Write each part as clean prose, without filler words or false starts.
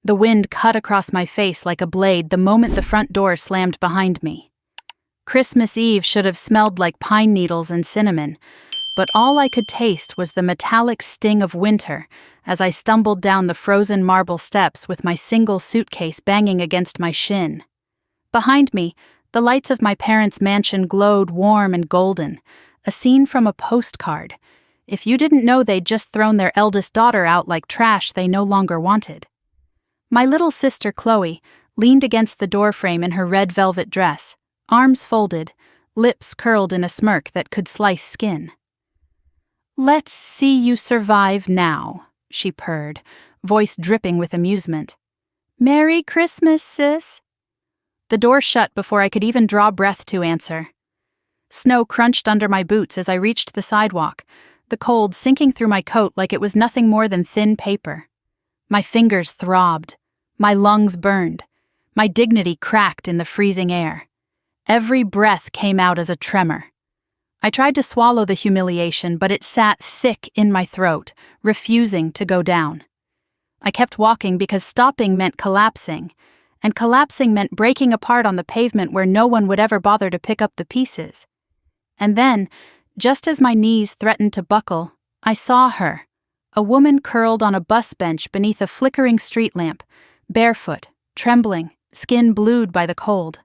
The wind cut across my face like a blade the moment the front door slammed behind me. Christmas Eve should have smelled like pine needles and cinnamon, but all I could taste was the metallic sting of winter as I stumbled down the frozen marble steps with my single suitcase banging against my shin. Behind me, the lights of my parents' mansion glowed warm and golden, a scene from a postcard. If you didn't know they'd just thrown their eldest daughter out like trash they no longer wanted. My little sister Chloe leaned against the doorframe in her red velvet dress, arms folded, lips curled in a smirk that could slice skin. "Let's see you survive now," she purred, voice dripping with amusement. "Merry Christmas, sis." The door shut before I could even draw breath to answer. Snow crunched under my boots as I reached the sidewalk, the cold sinking through my coat like it was nothing more than thin paper. My fingers throbbed. My lungs burned. My dignity cracked in the freezing air. Every breath came out as a tremor. I tried to swallow the humiliation, but it sat thick in my throat, refusing to go down. I kept walking because stopping meant collapsing, and collapsing meant breaking apart on the pavement where no one would ever bother to pick up the pieces. And then, just as my knees threatened to buckle, I saw her, a woman curled on a bus bench beneath a flickering street lamp, barefoot, trembling, skin blued by the cold.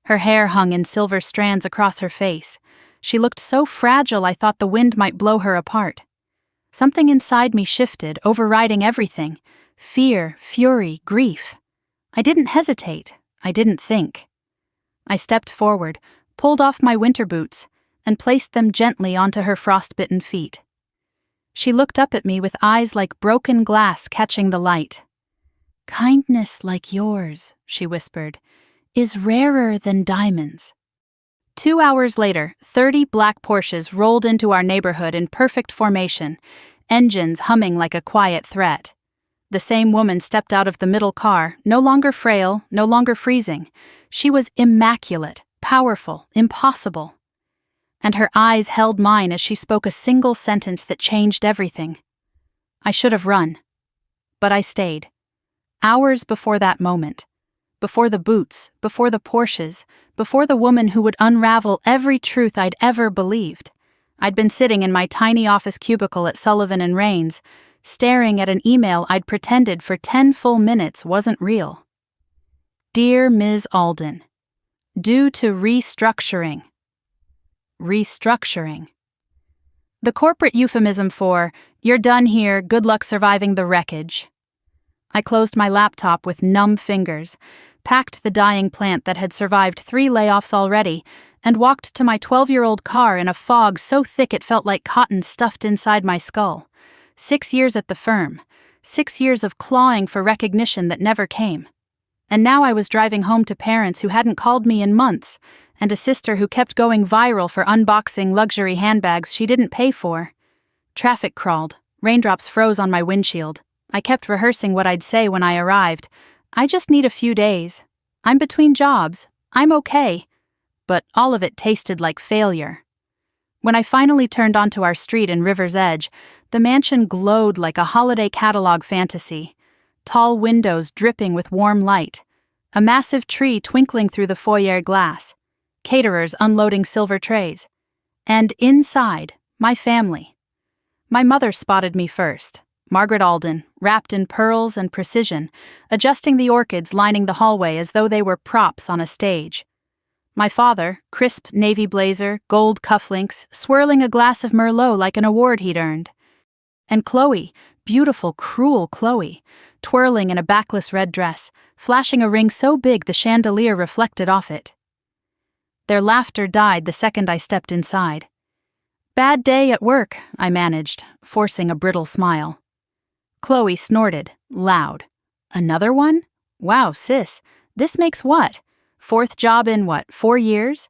Her hair hung in silver strands across her face. She looked so fragile I thought the wind might blow her apart. Something inside me shifted, overriding everything. Fear, fury, grief. I didn't hesitate. I didn't think. I stepped forward, pulled off my winter boots, and placed them gently onto her frostbitten feet. She looked up at me with eyes like broken glass catching the light. "Kindness like yours," she whispered, "is rarer than diamonds." 2 hours later, 30 black Porsches rolled into our neighborhood in perfect formation, engines humming like a quiet threat. The same woman stepped out of the middle car, no longer frail, no longer freezing. She was immaculate, powerful, impossible. And her eyes held mine as she spoke a single sentence that changed everything. I should have run. But I stayed. Hours before that moment. Before the boots, before the Porsches, before the woman who would unravel every truth I'd ever believed. I'd been sitting in my tiny office cubicle at Sullivan & Raines, staring at an email I'd pretended for 10 full minutes wasn't real. "Dear Ms. Alden, due to restructuring." Restructuring. The corporate euphemism for, "You're done here, good luck surviving the wreckage." I closed my laptop with numb fingers, packed the dying plant that had survived 3 layoffs already, and walked to my 12-year-old car in a fog so thick it felt like cotton stuffed inside my skull. 6 years at the firm, 6 years of clawing for recognition that never came. And now I was driving home to parents who hadn't called me in months, and a sister who kept going viral for unboxing luxury handbags she didn't pay for. Traffic crawled, raindrops froze on my windshield. I kept rehearsing what I'd say when I arrived. "I just need a few days. I'm between jobs. I'm okay." But all of it tasted like failure. When I finally turned onto our street in River's Edge, the mansion glowed like a holiday catalog fantasy. Tall windows dripping with warm light. A massive tree twinkling through the foyer glass. Caterers unloading silver trays. And inside, my family. My mother spotted me first. Margaret Alden, wrapped in pearls and precision, adjusting the orchids lining the hallway as though they were props on a stage. My father, crisp navy blazer, gold cufflinks, swirling a glass of Merlot like an award he'd earned. And Chloe, beautiful, cruel Chloe, twirling in a backless red dress, flashing a ring so big the chandelier reflected off it. Their laughter died the second I stepped inside. "Bad day at work," I managed, forcing a brittle smile. Chloe snorted, loud. "Another one? Wow, sis, this makes what? 4th job in 4 years?"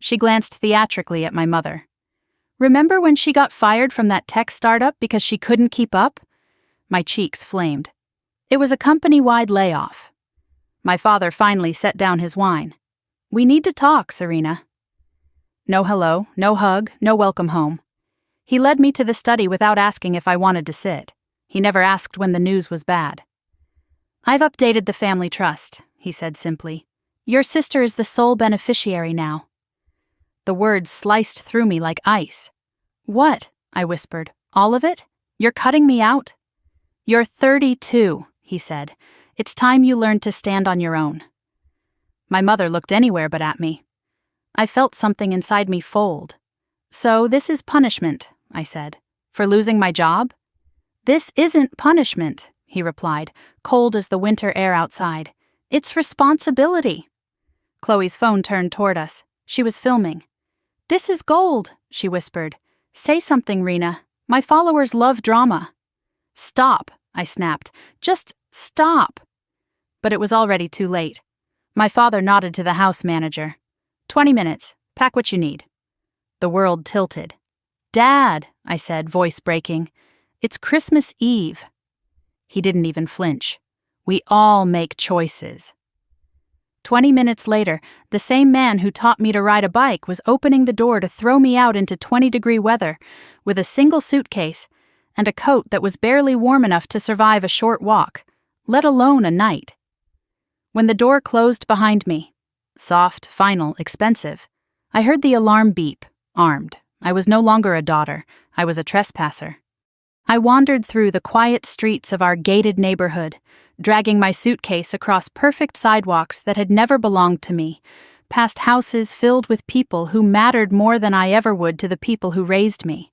She glanced theatrically at my mother. "Remember when she got fired from that tech startup because she couldn't keep up?" My cheeks flamed. It was a company-wide layoff. My father finally set down his wine. "We need to talk, Serena." No hello, no hug, no welcome home. He led me to the study without asking if I wanted to sit. He never asked when the news was bad. "I've updated the family trust," he said simply. "Your sister is the sole beneficiary now." The words sliced through me like ice. "What?" I whispered. "All of it? You're cutting me out?" "You're 32, he said. "It's time you learned to stand on your own." My mother looked anywhere but at me. I felt something inside me fold. "So this is punishment," I said, "for losing my job?" "This isn't punishment," he replied, cold as the winter air outside. "It's responsibility." Chloe's phone turned toward us. She was filming. "This is gold," she whispered. "Say something, Rena. My followers love drama." "Stop," I snapped. "Just stop." But it was already too late. My father nodded to the house manager. 20 minutes. Pack what you need." The world tilted. "Dad," I said, voice breaking. "It's Christmas Eve." He didn't even flinch. "We all make choices." 20 minutes later, the same man who taught me to ride a bike was opening the door to throw me out into 20-degree weather with a single suitcase and a coat that was barely warm enough to survive a short walk, let alone a night. When the door closed behind me, soft, final, expensive, I heard the alarm beep, armed. I was no longer a daughter. I was a trespasser. I wandered through the quiet streets of our gated neighborhood, dragging my suitcase across perfect sidewalks that had never belonged to me, past houses filled with people who mattered more than I ever would to the people who raised me.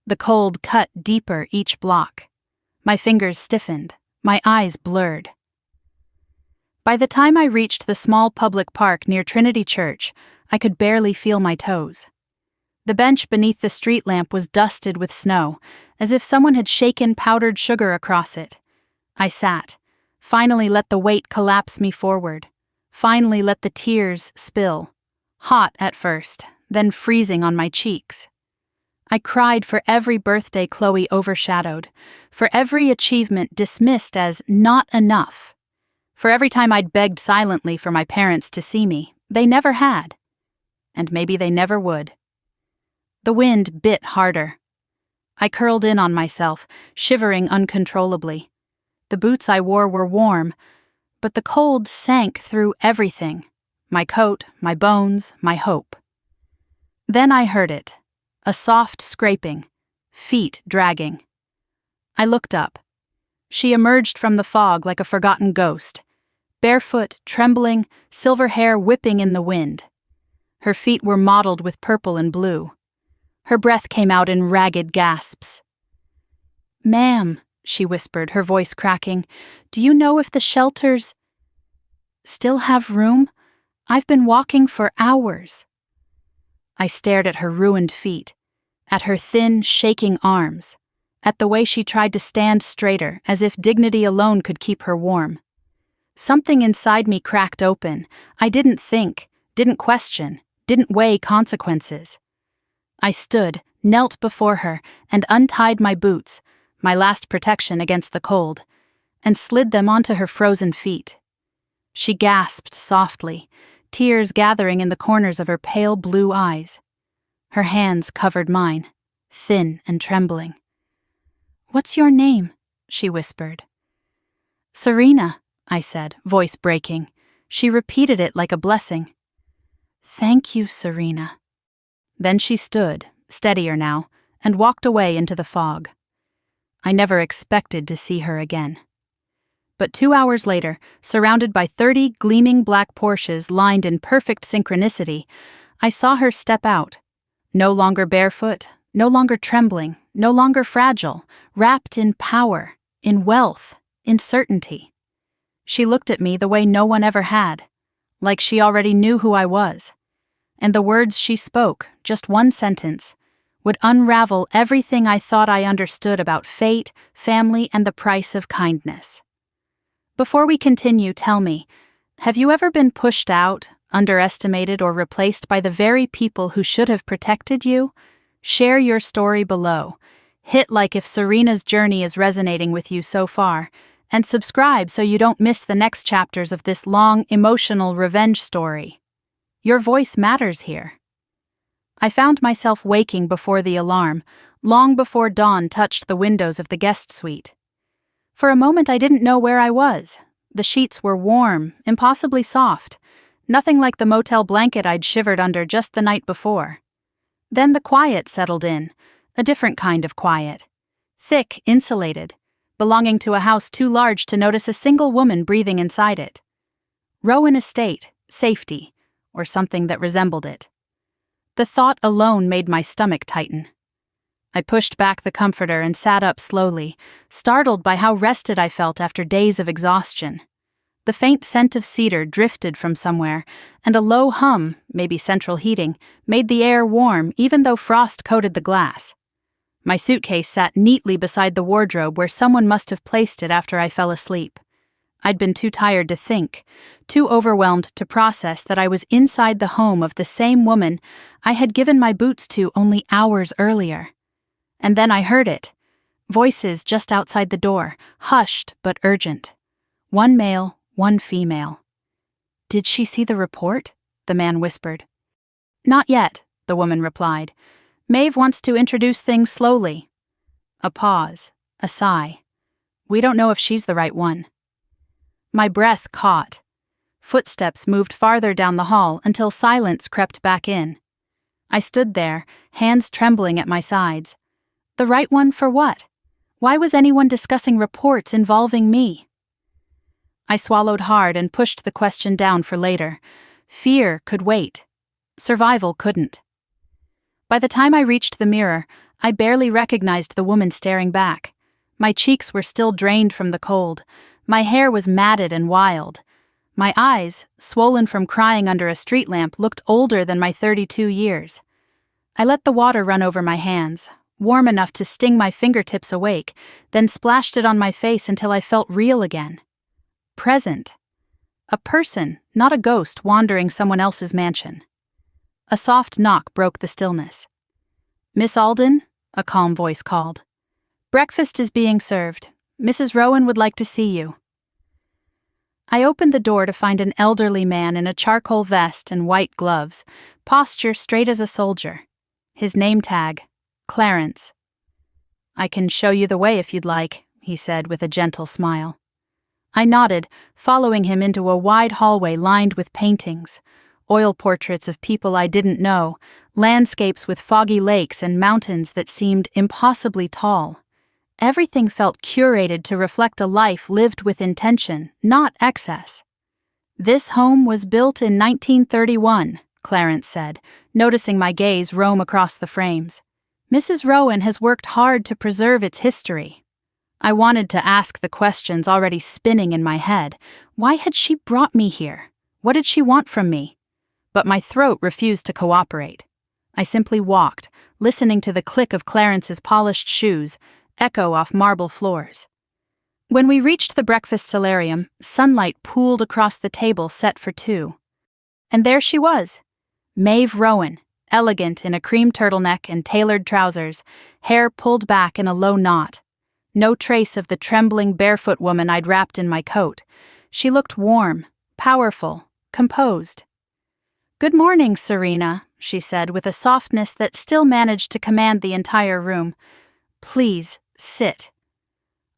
The cold cut deeper each block. My fingers stiffened, my eyes blurred. By the time I reached the small public park near Trinity Church, I could barely feel my toes. The bench beneath the street lamp was dusted with snow, as if someone had shaken powdered sugar across it. I sat, finally let the weight collapse me forward, finally let the tears spill, hot at first, then freezing on my cheeks. I cried for every birthday Chloe overshadowed, for every achievement dismissed as not enough. For every time I'd begged silently for my parents to see me, they never had. And maybe they never would. The wind bit harder. I curled in on myself, shivering uncontrollably. The boots I wore were warm, but the cold sank through everything, my coat, my bones, my hope. Then I heard it, a soft scraping, feet dragging. I looked up. She emerged from the fog like a forgotten ghost, barefoot, trembling, silver hair whipping in the wind. Her feet were mottled with purple and blue. Her breath came out in ragged gasps. "Ma'am," she whispered, her voice cracking, "do you know if the shelters still have room? I've been walking for hours." I stared at her ruined feet, at her thin, shaking arms, at the way she tried to stand straighter, as if dignity alone could keep her warm. Something inside me cracked open. I didn't think, didn't question, didn't weigh consequences. I stood, knelt before her, and untied my boots, my last protection against the cold, and slid them onto her frozen feet. She gasped softly, tears gathering in the corners of her pale blue eyes. Her hands covered mine, thin and trembling. "What's your name?" she whispered. "Serena," I said, voice breaking. She repeated it like a blessing. "Thank you, Serena." Then she stood, steadier now, and walked away into the fog. I never expected to see her again. But 2 hours later, surrounded by 30 gleaming black Porsches lined in perfect synchronicity, I saw her step out. No longer barefoot, no longer trembling, no longer fragile, wrapped in power, in wealth, in certainty. She looked at me the way no one ever had, like she already knew who I was. And the words she spoke, just one sentence, would unravel everything I thought I understood about fate, family, and the price of kindness. Before we continue, tell me, have you ever been pushed out, underestimated, or replaced by the very people who should have protected you? Share your story below. Hit like if Serena's journey is resonating with you so far, and subscribe so you don't miss the next chapters of this long, emotional revenge story. Your voice matters here. I found myself waking before the alarm, long before dawn touched the windows of the guest suite. For a moment I didn't know where I was. The sheets were warm, impossibly soft, nothing like the motel blanket I'd shivered under just the night before. Then the quiet settled in, a different kind of quiet. Thick, insulated, belonging to a house too large to notice a single woman breathing inside it. Rowan Estate, safety, or something that resembled it. The thought alone made my stomach tighten. I pushed back the comforter and sat up slowly, startled by how rested I felt after days of exhaustion. The faint scent of cedar drifted from somewhere, and a low hum, maybe central heating, made the air warm even though frost coated the glass. My suitcase sat neatly beside the wardrobe where someone must have placed it after I fell asleep. I'd been too tired to think, too overwhelmed to process that I was inside the home of the same woman I had given my boots to only hours earlier. And then I heard it. Voices just outside the door, hushed but urgent. One male, one female. "Did she see the report?" the man whispered. "Not yet," the woman replied. "Maeve wants to introduce things slowly." A pause, a sigh. "We don't know if she's the right one." My breath caught. Footsteps moved farther down the hall until silence crept back in. I stood there, hands trembling at my sides. The right one for what? Why was anyone discussing reports involving me? I swallowed hard and pushed the question down for later. Fear could wait. Survival couldn't. By the time I reached the mirror, I barely recognized the woman staring back. My cheeks were still drained from the cold. My hair was matted and wild. My eyes, swollen from crying under a street lamp, looked older than my 32 years. I let the water run over my hands, warm enough to sting my fingertips awake, then splashed it on my face until I felt real again. Present. A person, not a ghost wandering someone else's mansion. A soft knock broke the stillness. "Miss Alden?" a calm voice called. "Breakfast is being served. Mrs. Rowan would like to see you." I opened the door to find an elderly man in a charcoal vest and white gloves, posture straight as a soldier. His name tag, Clarence. "I can show you the way if you'd like," he said with a gentle smile. I nodded, following him into a wide hallway lined with paintings, oil portraits of people I didn't know, landscapes with foggy lakes and mountains that seemed impossibly tall. Everything felt curated to reflect a life lived with intention, not excess. "This home was built in 1931, Clarence said, noticing my gaze roam across the frames. "Mrs. Rowan has worked hard to preserve its history." I wanted to ask the questions already spinning in my head. Why had she brought me here? What did she want from me? But my throat refused to cooperate. I simply walked, listening to the click of Clarence's polished shoes, echo off marble floors. When we reached the breakfast solarium, sunlight pooled across the table set for two. And there she was, Maeve Rowan, elegant in a cream turtleneck and tailored trousers, hair pulled back in a low knot. No trace of the trembling barefoot woman I'd wrapped in my coat. She looked warm, powerful, composed. "Good morning, Serena," she said with a softness that still managed to command the entire room. "Please, sit."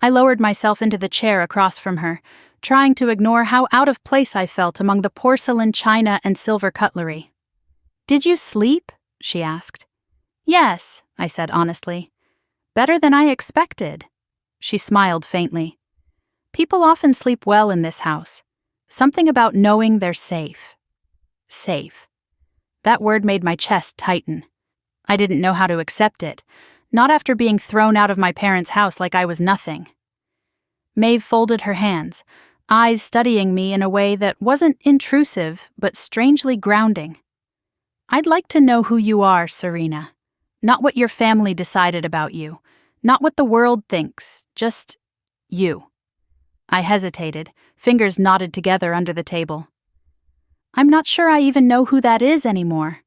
I lowered myself into the chair across from her, trying to ignore how out of place I felt among the porcelain, china, and silver cutlery. "Did you sleep?" she asked. "Yes," I said honestly. "Better than I expected." She smiled faintly. "People often sleep well in this house. Something about knowing they're safe." Safe. That word made my chest tighten. I didn't know how to accept it, not after being thrown out of my parents' house like I was nothing. Maeve folded her hands, eyes studying me in a way that wasn't intrusive but strangely grounding. "I'd like to know who you are, Serena. Not what your family decided about you. Not what the world thinks, just you." I hesitated, fingers knotted together under the table. "I'm not sure I even know who that is anymore."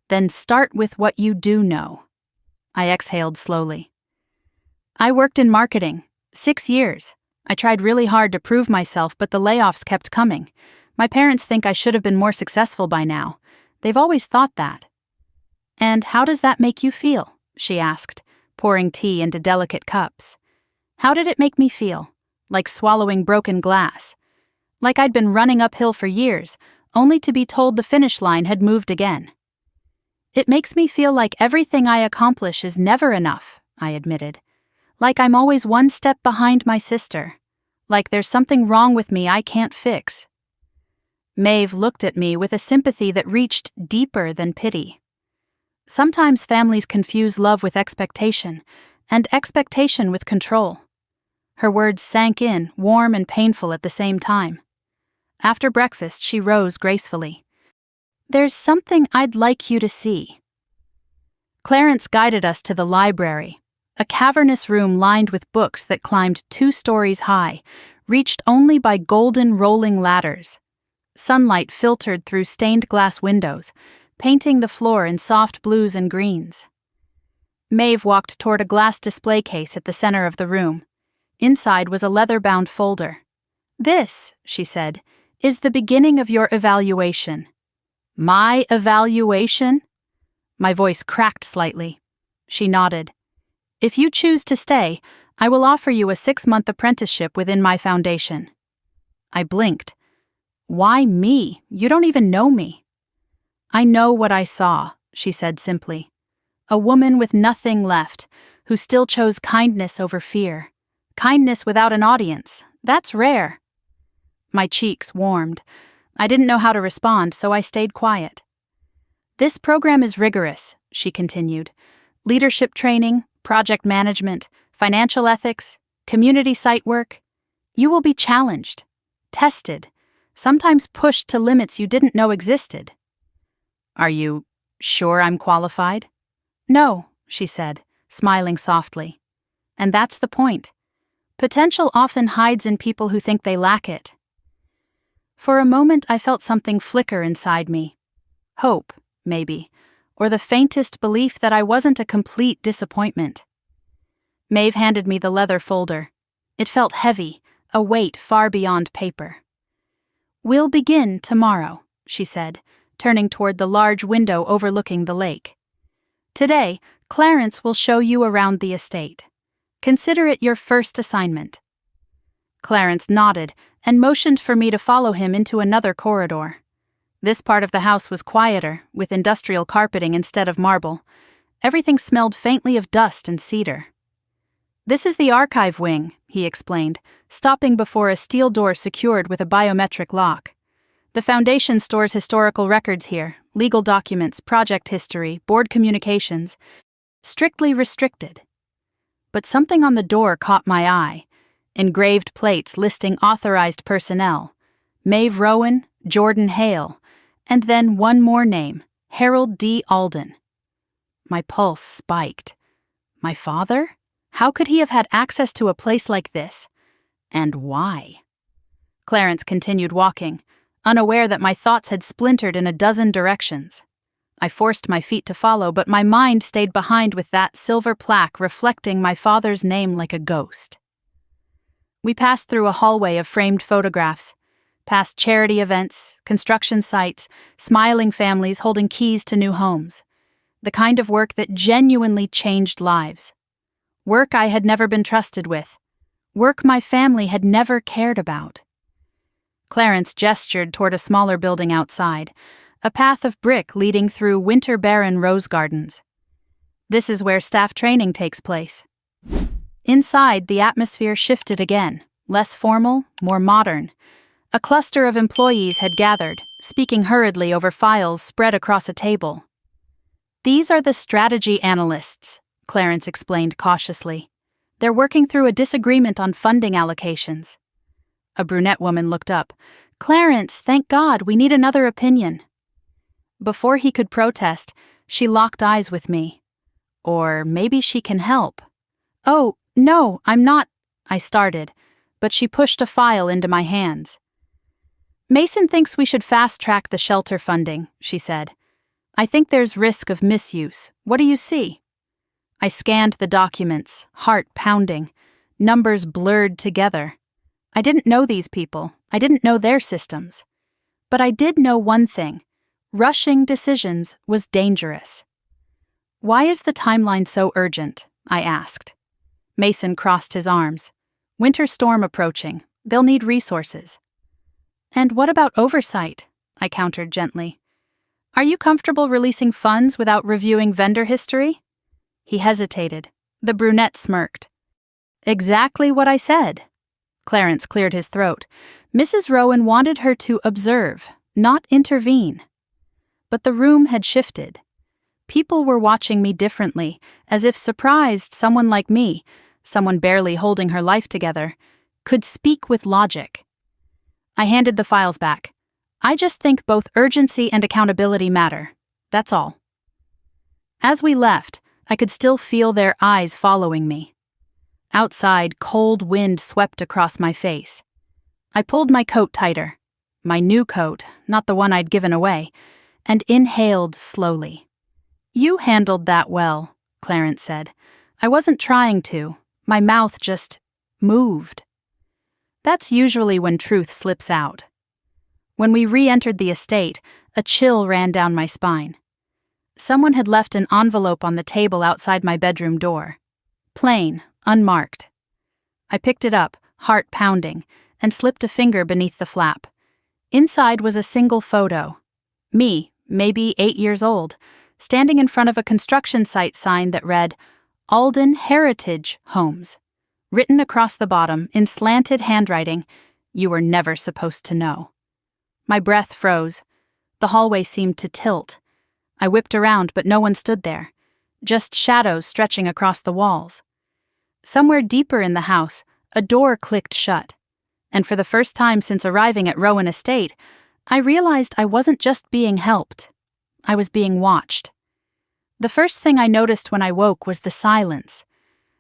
"Then start with what you do know." I exhaled slowly. "I worked in marketing, 6 years. I tried really hard to prove myself, but the layoffs kept coming. My parents think I should have been more successful by now. They've always thought that." "And how does that make you feel?" she asked, pouring tea into delicate cups. How did it make me feel? Like swallowing broken glass. Like I'd been running uphill for years, only to be told the finish line had moved again. It makes me feel like everything I accomplish is never enough, I admitted. Like I'm always one step behind my sister. Like there's something wrong with me I can't fix. Maeve looked at me with a sympathy that reached deeper than pity. Sometimes families confuse love with expectation, and expectation with control. Her words sank in, warm and painful at the same time. After breakfast, she rose gracefully. "There's something I'd like you to see." Clarence guided us to the library, a cavernous room lined with books that climbed 2 stories high, reached only by golden rolling ladders. Sunlight filtered through stained glass windows, painting the floor in soft blues and greens. Maeve walked toward a glass display case at the center of the room. Inside was a leather-bound folder. "This," she said, "is the beginning of your evaluation." "My evaluation?" My voice cracked slightly. She nodded. "If you choose to stay, I will offer you a 6-month apprenticeship within my foundation." I blinked. "Why me? You don't even know me." "I know what I saw," she said simply. "A woman with nothing left, who still chose kindness over fear. Kindness without an audience. That's rare." My cheeks warmed. I didn't know how to respond, so I stayed quiet. "This program is rigorous," she continued. "Leadership training, project management, financial ethics, community site work. You will be challenged, tested, sometimes pushed to limits you didn't know existed." "Are you sure I'm qualified?" "No," she said, smiling softly. "And that's the point. Potential often hides in people who think they lack it." For a moment I felt something flicker inside me. Hope, maybe, or the faintest belief that I wasn't a complete disappointment. Maeve handed me the leather folder. It felt heavy, a weight far beyond paper. "We'll begin tomorrow," she said, turning toward the large window overlooking the lake. "Today, Clarence will show you around the estate. Consider it your first assignment." Clarence nodded and motioned for me to follow him into another corridor. This part of the house was quieter, with industrial carpeting instead of marble. Everything smelled faintly of dust and cedar. "This is the archive wing," he explained, stopping before a steel door secured with a biometric lock. "The Foundation stores historical records here, legal documents, project history, board communications. Strictly restricted." But something on the door caught my eye. Engraved plates listing authorized personnel. Maeve Rowan, Jordan Hale, and then one more name, Harold D. Alden. My pulse spiked. My father? How could he have had access to a place like this? And why? Clarence continued walking, unaware that my thoughts had splintered in a dozen directions. I forced my feet to follow, but my mind stayed behind with that silver plaque reflecting my father's name like a ghost. We passed through a hallway of framed photographs, past charity events, construction sites, smiling families holding keys to new homes. The kind of work that genuinely changed lives. Work I had never been trusted with. Work my family had never cared about. Clarence gestured toward a smaller building outside, a path of brick leading through winter-barren rose gardens. "This is where staff training takes place." Inside, the atmosphere shifted again, less formal, more modern. A cluster of employees had gathered, speaking hurriedly over files spread across a table. "These are the strategy analysts," Clarence explained cautiously. "They're working through a disagreement on funding allocations." A brunette woman looked up. "Clarence, thank God, we need another opinion." Before he could protest, she locked eyes with me. "Or maybe she can help." "Oh, no, I'm not," I started, but she pushed a file into my hands. "Mason thinks we should fast-track the shelter funding," she said. "I think there's risk of misuse. What do you see?" I scanned the documents, heart pounding, numbers blurred together. I didn't know these people. I didn't know their systems. But I did know one thing. Rushing decisions was dangerous. "Why is the timeline so urgent?" I asked. Mason crossed his arms. Winter storm approaching. They'll need resources. And what about oversight? I countered gently. Are you comfortable releasing funds without reviewing vendor history? He hesitated. The brunette smirked. Exactly what I said. Clarence cleared his throat. Mrs. Rowan wanted her to observe, not intervene. But the room had shifted. People were watching me differently, as if surprised someone like me, someone barely holding her life together, could speak with logic. I handed the files back. I just think both urgency and accountability matter. That's all. As we left, I could still feel their eyes following me. Outside, cold wind swept across my face. I pulled my coat tighter, my new coat, not the one I'd given away, and inhaled slowly. You handled that well, Clarence said. I wasn't trying to. My mouth just moved. That's usually when truth slips out. When we re-entered the estate, a chill ran down my spine. Someone had left an envelope on the table outside my bedroom door. Plain, unmarked. I picked it up, heart pounding, and slipped a finger beneath the flap. Inside was a single photo. Me, maybe 8 years old, standing in front of a construction site sign that read, Alden Heritage Homes. Written across the bottom, in slanted handwriting, you were never supposed to know. My breath froze. The hallway seemed to tilt. I whipped around, but no one stood there. Just shadows stretching across the walls. Somewhere deeper in the house, a door clicked shut. And for the first time since arriving at Rowan Estate, I realized I wasn't just being helped. I was being watched. The first thing I noticed when I woke was the silence.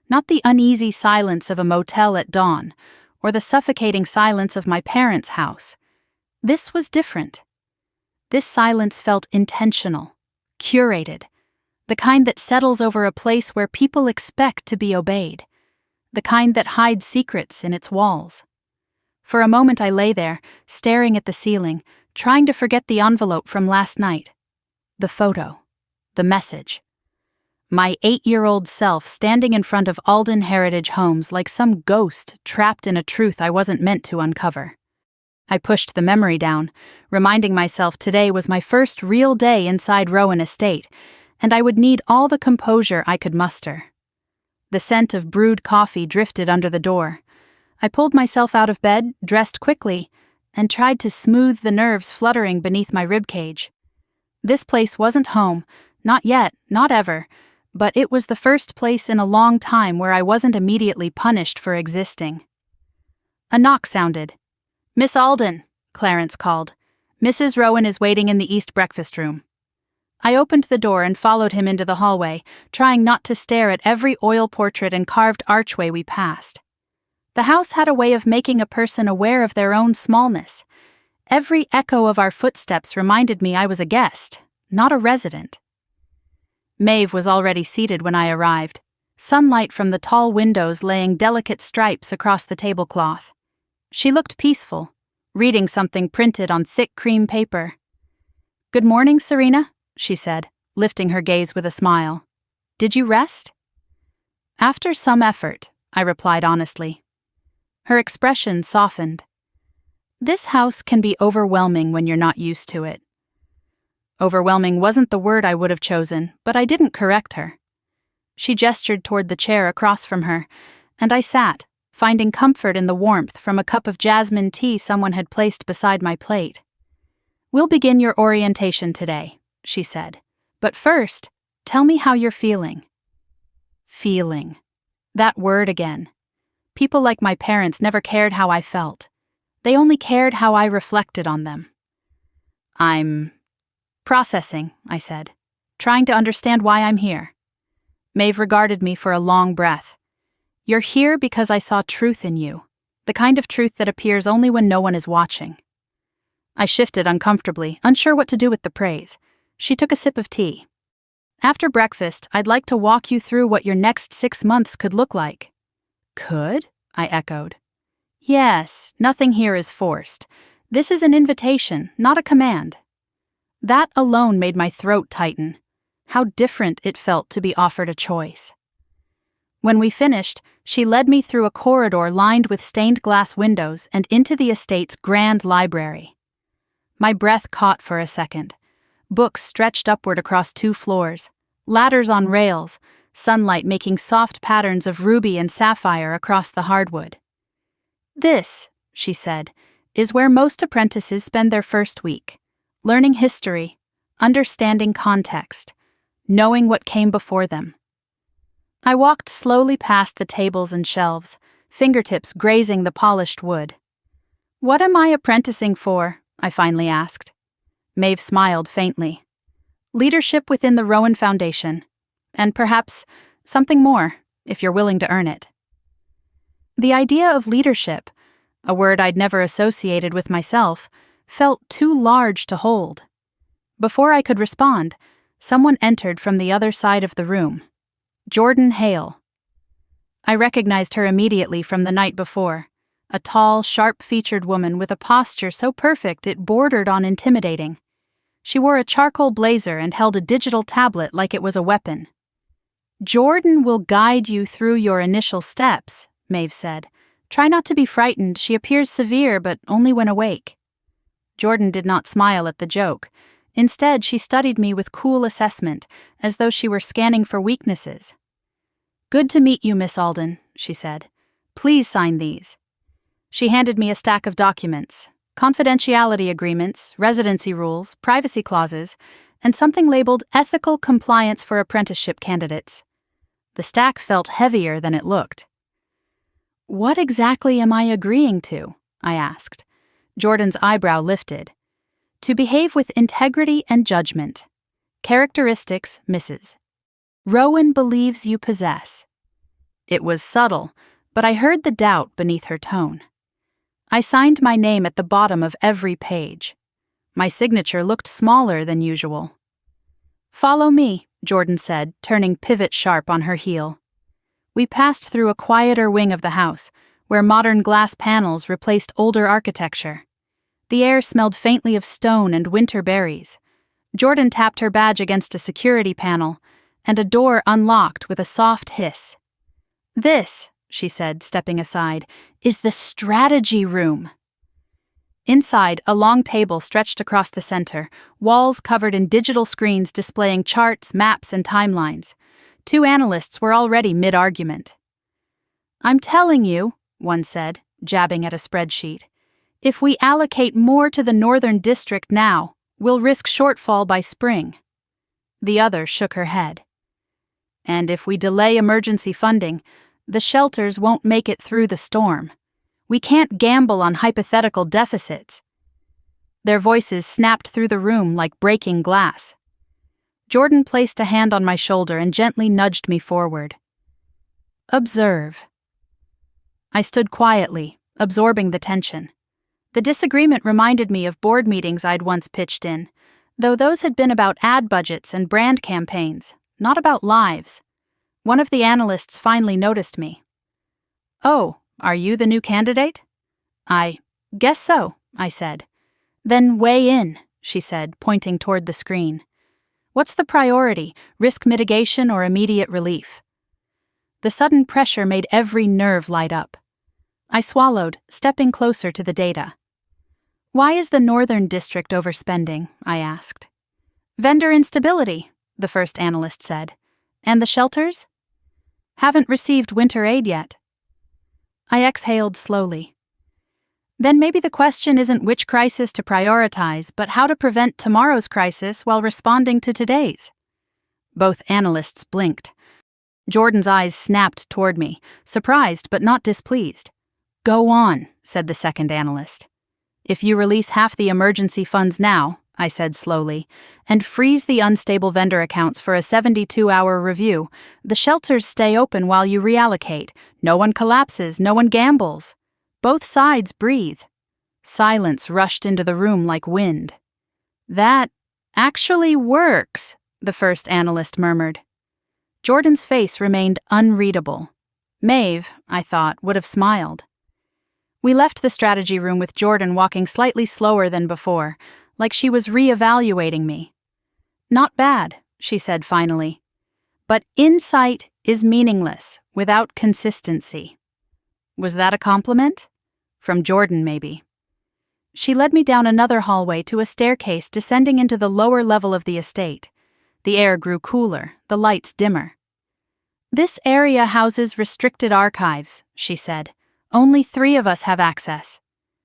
Not the uneasy silence of a motel at dawn, or the suffocating silence of my parents' house. This was different. This silence felt intentional, curated, the kind that settles over a place where people expect to be obeyed, the kind that hides secrets in its walls. For a moment I lay there, staring at the ceiling, trying to forget the envelope from last night. The photo. The message. My 8-year-old self standing in front of Alden Heritage Homes like some ghost trapped in a truth I wasn't meant to uncover. I pushed the memory down, reminding myself today was my first real day inside Rowan Estate, and I would need all the composure I could muster. The scent of brewed coffee drifted under the door. I pulled myself out of bed, dressed quickly, and tried to smooth the nerves fluttering beneath my ribcage. This place wasn't home, not yet, not ever, but it was the first place in a long time where I wasn't immediately punished for existing. A knock sounded. Miss Alden, Clarence called. Mrs. Rowan is waiting in the east breakfast room. I opened the door and followed him into the hallway, trying not to stare at every oil portrait and carved archway we passed. The house had a way of making a person aware of their own smallness. Every echo of our footsteps reminded me I was a guest, not a resident. Maeve was already seated when I arrived, sunlight from the tall windows laying delicate stripes across the tablecloth. She looked peaceful, reading something printed on thick cream paper. Good morning, Serena, she said, lifting her gaze with a smile. Did you rest? After some effort, I replied honestly. Her expression softened. This house can be overwhelming when you're not used to it. Overwhelming wasn't the word I would have chosen, but I didn't correct her. She gestured toward the chair across from her, and I sat, finding comfort in the warmth from a cup of jasmine tea someone had placed beside my plate. We'll begin your orientation today, she said. But first, tell me how you're feeling. Feeling. That word again. People like my parents never cared how I felt. They only cared how I reflected on them. I'm processing, I said, trying to understand why I'm here. Maeve regarded me for a long breath. You're here because I saw truth in you, the kind of truth that appears only when no one is watching. I shifted uncomfortably, unsure what to do with the praise. She took a sip of tea. After breakfast, I'd like to walk you through what your next 6 months could look like. Could? I echoed. Yes, nothing here is forced. This is an invitation, not a command. That alone made my throat tighten. How different it felt to be offered a choice. When we finished, she led me through a corridor lined with stained glass windows and into the estate's grand library. My breath caught for a second. Books stretched upward across 2 floors, ladders on rails, sunlight making soft patterns of ruby and sapphire across the hardwood. "This," she said, "is where most apprentices spend their first week, learning history, understanding context, knowing what came before them." I walked slowly past the tables and shelves, fingertips grazing the polished wood. "What am I apprenticing for?" I finally asked. Maeve smiled faintly. "Leadership within the Rowan Foundation. And perhaps something more, if you're willing to earn it." The idea of leadership, a word I'd never associated with myself, felt too large to hold. Before I could respond, someone entered from the other side of the room. Jordan Hale. I recognized her immediately from the night before, a tall, sharp-featured woman with a posture so perfect it bordered on intimidating. She wore a charcoal blazer and held a digital tablet like it was a weapon. "Jordan will guide you through your initial steps," Maeve said. "Try not to be frightened. She appears severe, but only when awake." Jordan did not smile at the joke. Instead, she studied me with cool assessment, as though she were scanning for weaknesses. "Good to meet you, Miss Alden," she said. "Please sign these." She handed me a stack of documents, confidentiality agreements, residency rules, privacy clauses, and something labeled ethical compliance for apprenticeship candidates. The stack felt heavier than it looked. "What exactly am I agreeing to?" I asked. Jordan's eyebrow lifted. "To behave with integrity and judgment. Characteristics, Mrs. Rowan believes you possess." It was subtle, but I heard the doubt beneath her tone. I signed my name at the bottom of every page. My signature looked smaller than usual. "Follow me," Jordan said, turning pivot sharp on her heel. We passed through a quieter wing of the house, where modern glass panels replaced older architecture. The air smelled faintly of stone and winter berries. Jordan tapped her badge against a security panel, and a door unlocked with a soft hiss. "This," she said, stepping aside, "is the strategy room." Inside, a long table stretched across the center, walls covered in digital screens displaying charts, maps, and timelines. 2 analysts were already mid-argument. "I'm telling you," one said, jabbing at a spreadsheet, "if we allocate more to the Northern District now, we'll risk shortfall by spring." The other shook her head. "And if we delay emergency funding, the shelters won't make it through the storm. We can't gamble on hypothetical deficits." Their voices snapped through the room like breaking glass. Jordan placed a hand on my shoulder and gently nudged me forward. "Observe." I stood quietly, absorbing the tension. The disagreement reminded me of board meetings I'd once pitched in, though those had been about ad budgets and brand campaigns, not about lives. One of the analysts finally noticed me. "Oh, are you the new candidate?" "I guess so," I said. "Then weigh in," she said, pointing toward the screen. "What's the priority, risk mitigation or immediate relief?" The sudden pressure made every nerve light up. I swallowed, stepping closer to the data. "Why is the Northern District overspending?" I asked. "Vendor instability," the first analyst said. "And the shelters?" "Haven't received winter aid yet." I exhaled slowly. "Then maybe the question isn't which crisis to prioritize, but how to prevent tomorrow's crisis while responding to today's." Both analysts blinked. Jordan's eyes snapped toward me, surprised but not displeased. "Go on," said the second analyst. "If you release half the emergency funds now," I said slowly, "and freeze the unstable vendor accounts for a 72-hour review, the shelters stay open while you reallocate. No one collapses, no one gambles. Both sides breathe." Silence rushed into the room like wind. "That actually works," the first analyst murmured. Jordan's face remained unreadable. Maeve, I thought, would have smiled. We left the strategy room with Jordan walking slightly slower than before, like she was re-evaluating me. "Not bad," she said finally. "But insight is meaningless without consistency. Was that a compliment? From Jordan, maybe. She led me down another hallway to a staircase descending into the lower level of the estate. The air grew cooler, the lights dimmer. This area houses restricted archives, she said. Only 3 of us have access.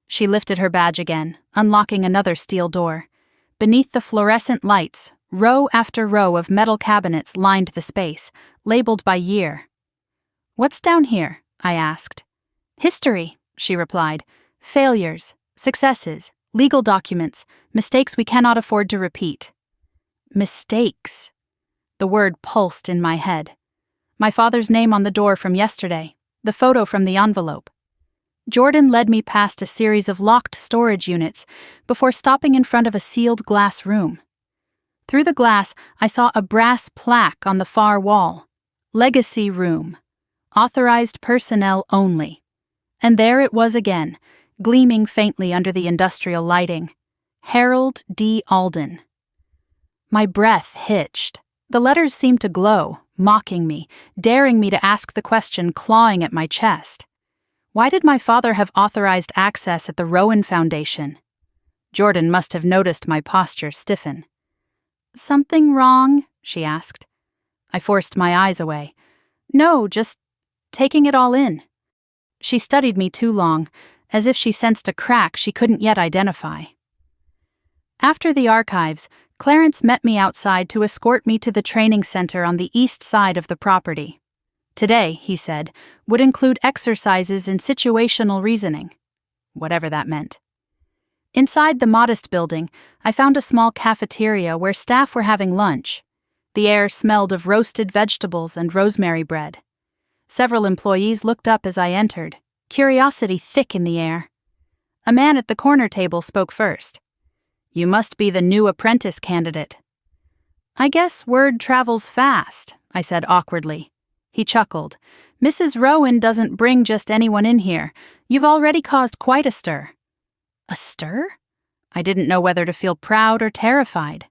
She lifted her badge again, unlocking another steel door. Beneath the fluorescent lights, row after row of metal cabinets lined the space, labeled by year. What's down here? I asked. History, she replied. Failures, successes, legal documents, mistakes we cannot afford to repeat. Mistakes. The word pulsed in my head. My father's name on the door from yesterday, the photo from the envelope. Jordan led me past a series of locked storage units before stopping in front of a sealed glass room. Through the glass, I saw a brass plaque on the far wall. Legacy Room. Authorized personnel only. And there it was again, gleaming faintly under the industrial lighting. Harold D. Alden. My breath hitched. The letters seemed to glow, mocking me, daring me to ask the question clawing at my chest. Why did my father have authorized access at the Rowan Foundation? Jordan must have noticed my posture stiffen. Something wrong? She asked. I forced my eyes away. No, just taking it all in. She studied me too long, as if she sensed a crack she couldn't yet identify. After the archives, Clarence met me outside to escort me to the training center on the east side of the property. Today, he said, would include exercises in situational reasoning, whatever that meant. Inside the modest building, I found a small cafeteria where staff were having lunch. The air smelled of roasted vegetables and rosemary bread. Several employees looked up as I entered, curiosity thick in the air. A man at the corner table spoke first. You must be the new apprentice candidate. I guess word travels fast, I said awkwardly. He chuckled. Mrs. Rowan doesn't bring just anyone in here. You've already caused quite a stir. A stir? I didn't know whether to feel proud or terrified.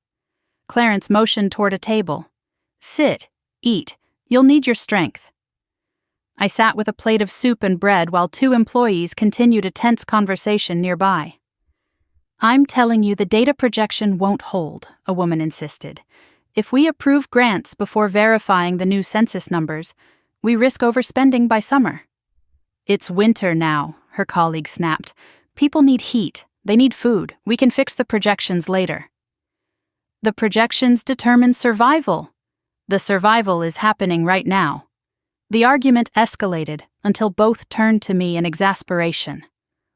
Clarence motioned toward a table. Sit, eat. You'll need your strength. I sat with a plate of soup and bread while 2 employees continued a tense conversation nearby. I'm telling you the data projection won't hold, a woman insisted. If we approve grants before verifying the new census numbers, we risk overspending by summer. It's winter now, her colleague snapped. People need heat. They need food. We can fix the projections later. The projections determine survival. The survival is happening right now. The argument escalated until both turned to me in exasperation.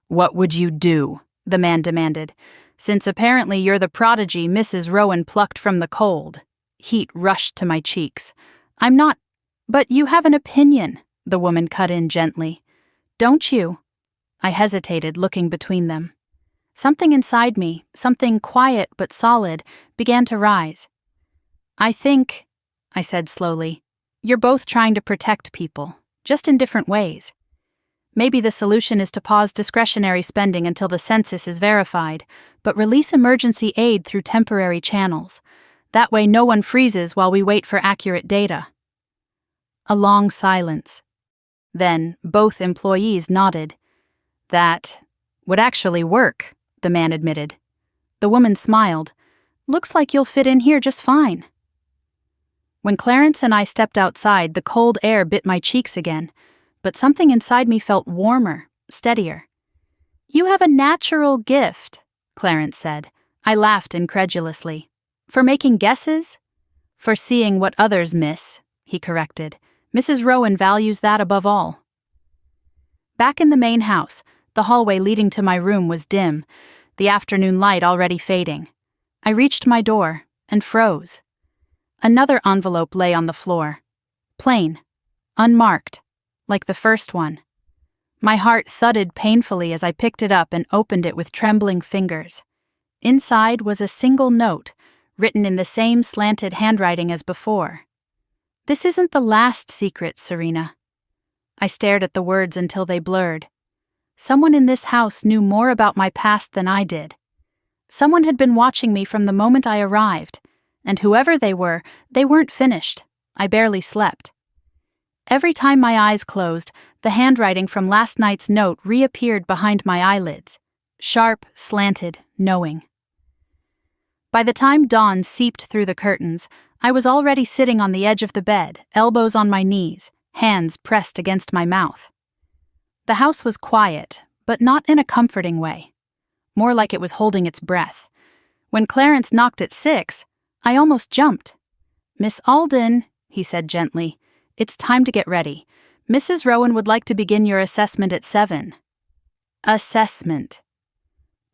What would you do? The man demanded. Since apparently you're the prodigy Mrs. Rowan plucked from the cold. Heat rushed to my cheeks. I'm not. But you have an opinion, the woman cut in gently. Don't you? I hesitated, looking between them. Something inside me, something quiet but solid, began to rise. I think, I said slowly, you're both trying to protect people, just in different ways. Maybe the solution is to pause discretionary spending until the census is verified, but release emergency aid through temporary channels. That way no one freezes while we wait for accurate data. A long silence. Then both employees nodded. That would actually work, the man admitted. The woman smiled. Looks like you'll fit in here just fine. When Clarence and I stepped outside, the cold air bit my cheeks again, but something inside me felt warmer, steadier. You have a natural gift, Clarence said. I laughed incredulously. For making guesses? For seeing what others miss, he corrected. Mrs. Rowan values that above all. Back in the main house, the hallway leading to my room was dim, the afternoon light already fading. I reached my door and froze. Another envelope lay on the floor. Plain, unmarked, like the first one. My heart thudded painfully as I picked it up and opened it with trembling fingers. Inside was a single note, written in the same slanted handwriting as before. This isn't the last secret, Serena. I stared at the words until they blurred. Someone in this house knew more about my past than I did. Someone had been watching me from the moment I arrived, and whoever they were, they weren't finished. I barely slept. Every time my eyes closed, the handwriting from last night's note reappeared behind my eyelids. Sharp, slanted, knowing. By the time dawn seeped through the curtains, I was already sitting on the edge of the bed, elbows on my knees, hands pressed against my mouth. The house was quiet, but not in a comforting way. More like it was holding its breath. When Clarence knocked at 6, I almost jumped. "Miss Alden," he said gently, "it's time to get ready. Mrs. Rowan would like to begin your assessment at 7. Assessment.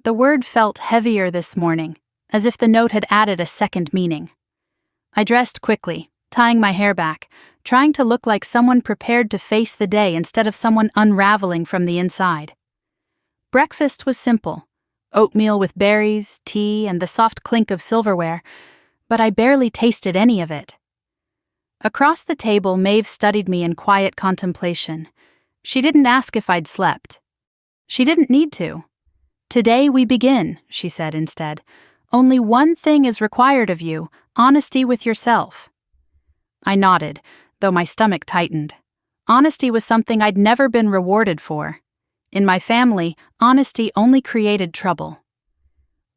The word felt heavier this morning, as if the note had added a second meaning. I dressed quickly, tying my hair back, trying to look like someone prepared to face the day instead of someone unraveling from the inside. Breakfast was simple: oatmeal with berries, tea, and the soft clink of silverware, but I barely tasted any of it. Across the table, Maeve studied me in quiet contemplation. She didn't ask if I'd slept. She didn't need to. "Today we begin," she said instead. "Only one thing is required of you: honesty with yourself." I nodded, though my stomach tightened. Honesty was something I'd never been rewarded for. In my family, honesty only created trouble.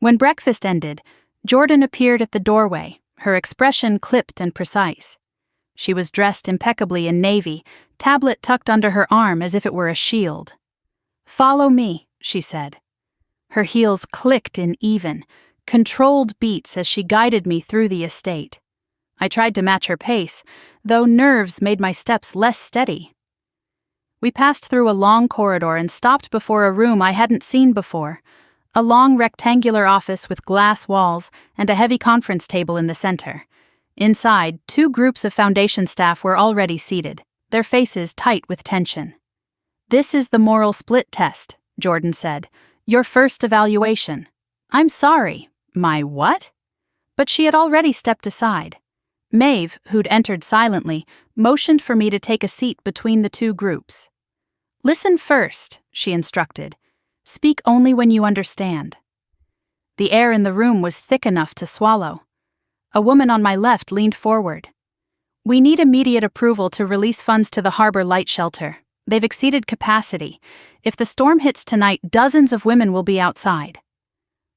When breakfast ended, Jordan appeared at the doorway, her expression clipped and precise. She was dressed impeccably in navy, tablet tucked under her arm as if it were a shield. "Follow me," she said. Her heels clicked in even, controlled beats as she guided me through the estate. I tried to match her pace, though nerves made my steps less steady. We passed through a long corridor and stopped before a room I hadn't seen before, a long rectangular office with glass walls and a heavy conference table in the center. Inside, 2 groups of foundation staff were already seated, their faces tight with tension. "This is the moral split test," Jordan said. "Your first evaluation." "I'm sorry." "My what?" But she had already stepped aside. Maeve, who'd entered silently, motioned for me to take a seat between the 2 groups. "Listen first," she instructed. "Speak only when you understand." The air in the room was thick enough to swallow. A woman on my left leaned forward. "We need immediate approval to release funds to the Harbor Light Shelter. They've exceeded capacity. If the storm hits tonight, dozens of women will be outside."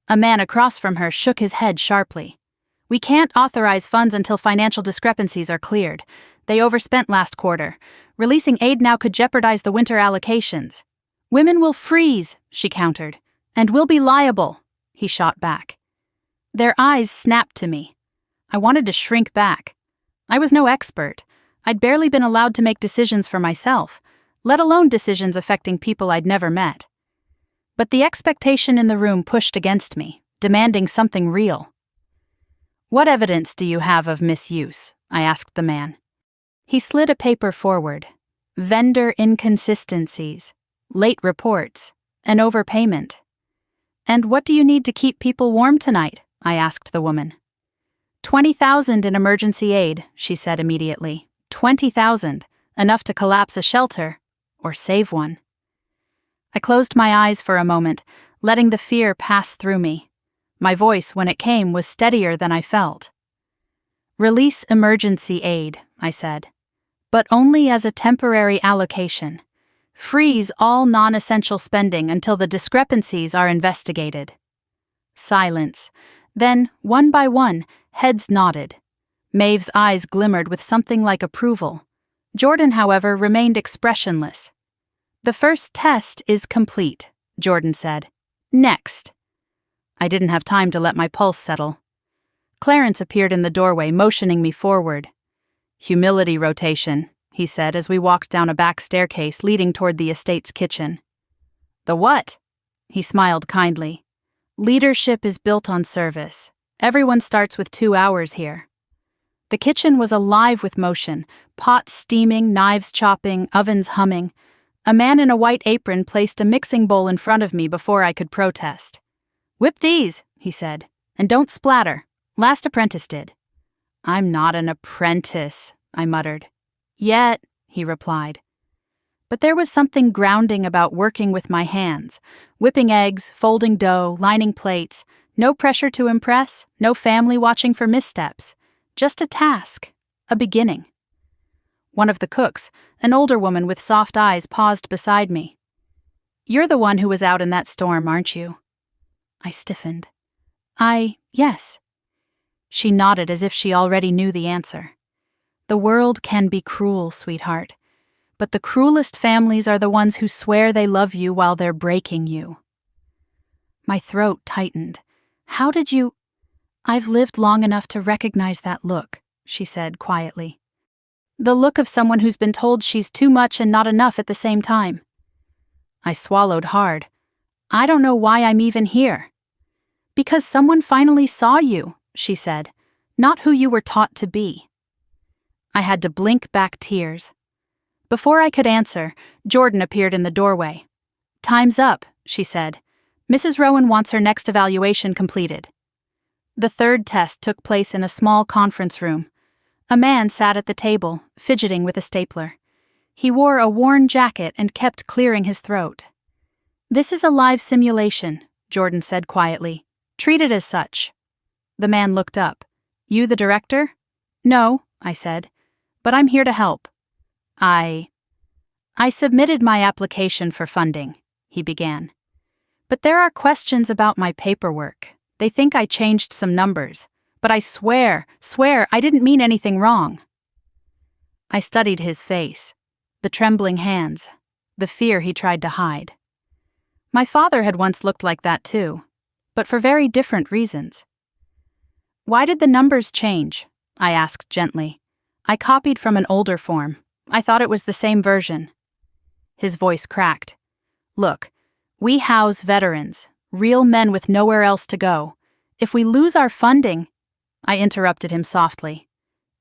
A man across from her shook his head sharply. "We can't authorize funds until financial discrepancies are cleared. They overspent last quarter. Releasing aid now could jeopardize the winter allocations." "Women will freeze," she countered. "And we'll be liable," he shot back. Their eyes snapped to me. I wanted to shrink back. I was no expert. I'd barely been allowed to make decisions for myself, let alone decisions affecting people I'd never met. But the expectation in the room pushed against me, demanding something real. "What evidence do you have of misuse?" I asked the man. He slid a paper forward. "Vendor inconsistencies, late reports, an overpayment." "And what do you need to keep people warm tonight?" I asked the woman. 20,000 in emergency aid," she said immediately. 20,000, enough to collapse a shelter, or save one. I closed my eyes for a moment, letting the fear pass through me. My voice, when it came, was steadier than I felt. "Release emergency aid," I said, "but only as a temporary allocation. Freeze all non-essential spending until the discrepancies are investigated." Silence. Then, one by one, heads nodded. Maeve's eyes glimmered with something like approval. Jordan, however, remained expressionless. "The first test is complete," Jordan said. "Next." I didn't have time to let my pulse settle. Clarence appeared in the doorway, motioning me forward. "Humility rotation," he said as we walked down a back staircase leading toward the estate's kitchen. "The what?" He smiled kindly. "Leadership is built on service. Everyone starts with 2 hours here." The kitchen was alive with motion, pots steaming, knives chopping, ovens humming. A man in a white apron placed a mixing bowl in front of me before I could protest. "Whip these," he said, "and don't splatter. Last apprentice did." "I'm not an apprentice," I muttered. "Yet," he replied. But there was something grounding about working with my hands, whipping eggs, folding dough, lining plates. No pressure to impress, no family watching for missteps. Just a task, a beginning. One of the cooks, an older woman with soft eyes, paused beside me. "You're the one who was out in that storm, aren't you?" I stiffened. Yes." She nodded as if she already knew the answer. "The world can be cruel, sweetheart. But the cruelest families are the ones who swear they love you while they're breaking you." My throat tightened. "How did you—" "I've lived long enough to recognize that look," she said quietly. "The look of someone who's been told she's too much and not enough at the same time." I swallowed hard. "I don't know why I'm even here." "Because someone finally saw you," she said, "not who you were taught to be." I had to blink back tears. Before I could answer, Jordan appeared in the doorway. "Time's up," she said. "Mrs. Rowan wants her next evaluation completed." The third test took place in a small conference room. A man sat at the table, fidgeting with a stapler. He wore a worn jacket and kept clearing his throat. "This is a live simulation," Jordan said quietly. "Treat it as such." The man looked up. "You the director?" "No," I said, "but I'm here to help." I submitted my application for funding," he began. "But there are questions about my paperwork. They think I changed some numbers. But I swear, I didn't mean anything wrong." I studied his face, the trembling hands, the fear he tried to hide. My father had once looked like that too, but for very different reasons. "Why did the numbers change?" I asked gently. "I copied from an older form. I thought it was the same version." His voice cracked. "Look, we house veterans, real men with nowhere else to go. If we lose our funding—" I interrupted him softly.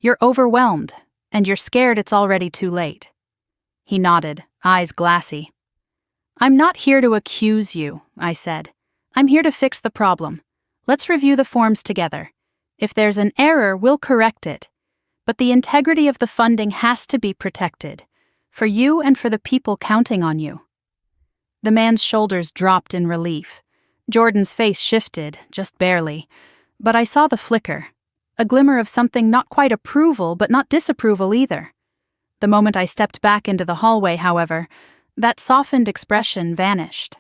"You're overwhelmed, and you're scared it's already too late." He nodded, eyes glassy. "I'm not here to accuse you," I said. "I'm here to fix the problem. Let's review the forms together. If there's an error, we'll correct it. But the integrity of the funding has to be protected, for you and for the people counting on you." The man's shoulders dropped in relief. Jordan's face shifted, just barely, but I saw the flicker, a glimmer of something not quite approval but not disapproval either. The moment I stepped back into the hallway, however, that softened expression vanished.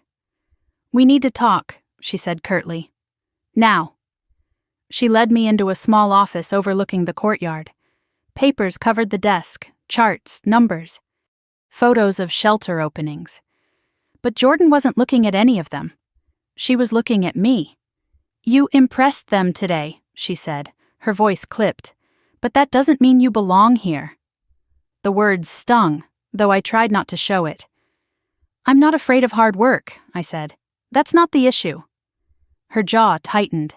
"We need to talk," she said curtly. "Now." She led me into a small office overlooking the courtyard. Papers covered the desk, charts, numbers, photos of shelter openings. But Jordan wasn't looking at any of them. She was looking at me. "You impressed them today," she said, her voice clipped. "But that doesn't mean you belong here." The words stung, though I tried not to show it. "I'm not afraid of hard work," I said. "That's not the issue." Her jaw tightened.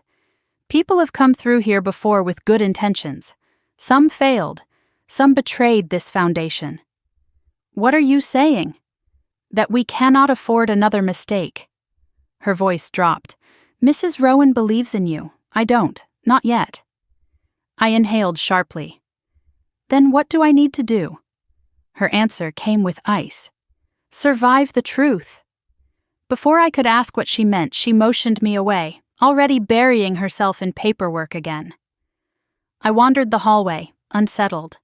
"People have come through here before with good intentions. Some failed. Some betrayed this foundation." "What are you saying?" "That we cannot afford another mistake." Her voice dropped. "Mrs. Rowan believes in you. I don't. Not yet." I inhaled sharply. "Then what do I need to do?" Her answer came with ice. "Survive the truth." Before I could ask what she meant, she motioned me away, already burying herself in paperwork again. I wandered the hallway, unsettled.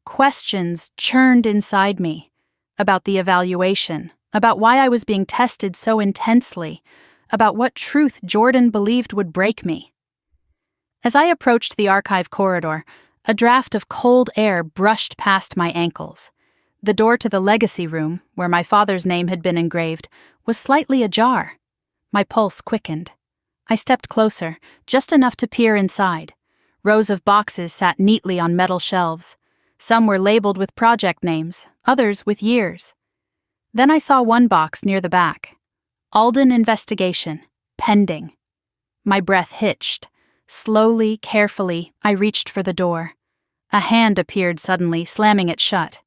Questions churned inside me, about the evaluation, about why I was being tested so intensely, about what truth Jordan believed would break me. As I approached the archive corridor, a draft of cold air brushed past my ankles. The door to the legacy room, where my father's name had been engraved, was slightly ajar. My pulse quickened. I stepped closer, just enough to peer inside. Rows of boxes sat neatly on metal shelves. Some were labeled with project names, others with years. Then I saw one box near the back. Alden Investigation, Pending. My breath hitched. Slowly, carefully, I reached for the door. A hand appeared suddenly, slamming it shut.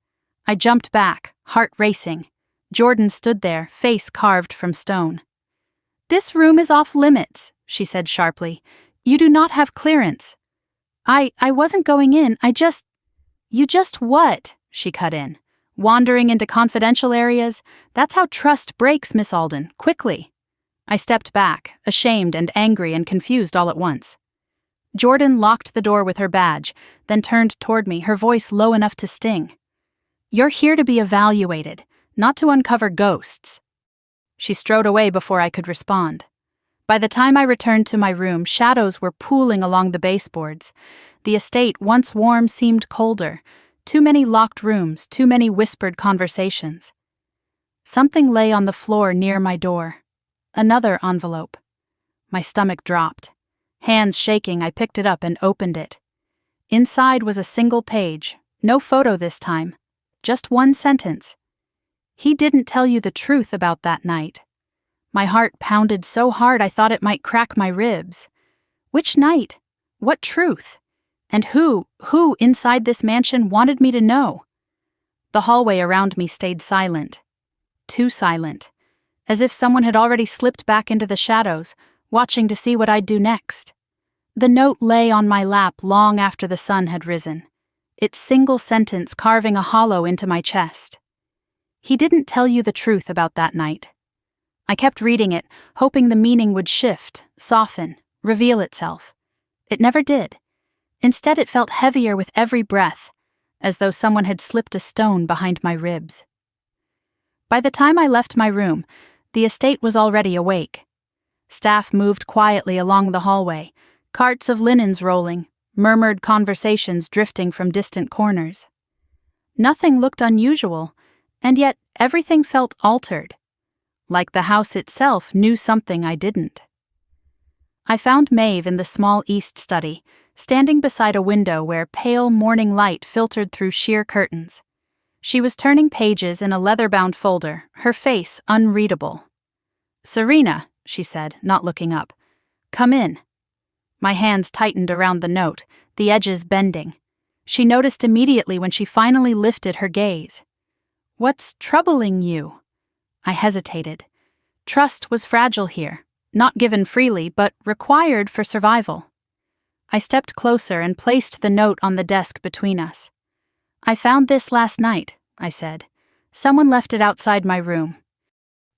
I jumped back, heart racing. Jordan stood there, face carved from stone. "This room is off limits," she said sharply. "You do not have clearance." I wasn't going in, You just what?" she cut in. "Wandering into confidential areas? That's how trust breaks, Miss Alden, quickly." I stepped back, ashamed and angry and confused all at once. Jordan locked the door with her badge, then turned toward me, her voice low enough to sting. You're here to be evaluated, not to uncover ghosts." She strode away before I could respond. By the time I returned to my room, shadows were pooling along the baseboards. The estate, once warm, seemed colder. Too many locked rooms, too many whispered conversations. Something lay on the floor near my door. Another envelope. My stomach dropped. Hands shaking, I picked it up and opened it. Inside was a single page, no photo this time, just one sentence. "He didn't tell you the truth about that night." My heart pounded so hard I thought it might crack my ribs. Which night? What truth? And who inside this mansion wanted me to know? The hallway around me stayed silent. Too silent. As if someone had already slipped back into the shadows, watching to see what I'd do next. The note lay on my lap long after the sun had risen, its single sentence carving a hollow into my chest. "He didn't tell you the truth about that night." I kept reading it, hoping the meaning would shift, soften, reveal itself. It never did. Instead, it felt heavier with every breath, as though someone had slipped a stone behind my ribs. By the time I left my room, the estate was already awake. Staff moved quietly along the hallway, carts of linens rolling, murmured conversations drifting from distant corners. Nothing looked unusual, and yet everything felt altered. Like the house itself knew something I didn't. I found Maeve in the small east study, standing beside a window where pale morning light filtered through sheer curtains. She was turning pages in a leather-bound folder, her face unreadable. "Serena," she said, not looking up. "Come in." My hands tightened around the note, the edges bending. She noticed immediately when she finally lifted her gaze. "What's troubling you?" I hesitated. Trust was fragile here, not given freely, but required for survival. I stepped closer and placed the note on the desk between us. "I found this last night," I said. "Someone left it outside my room."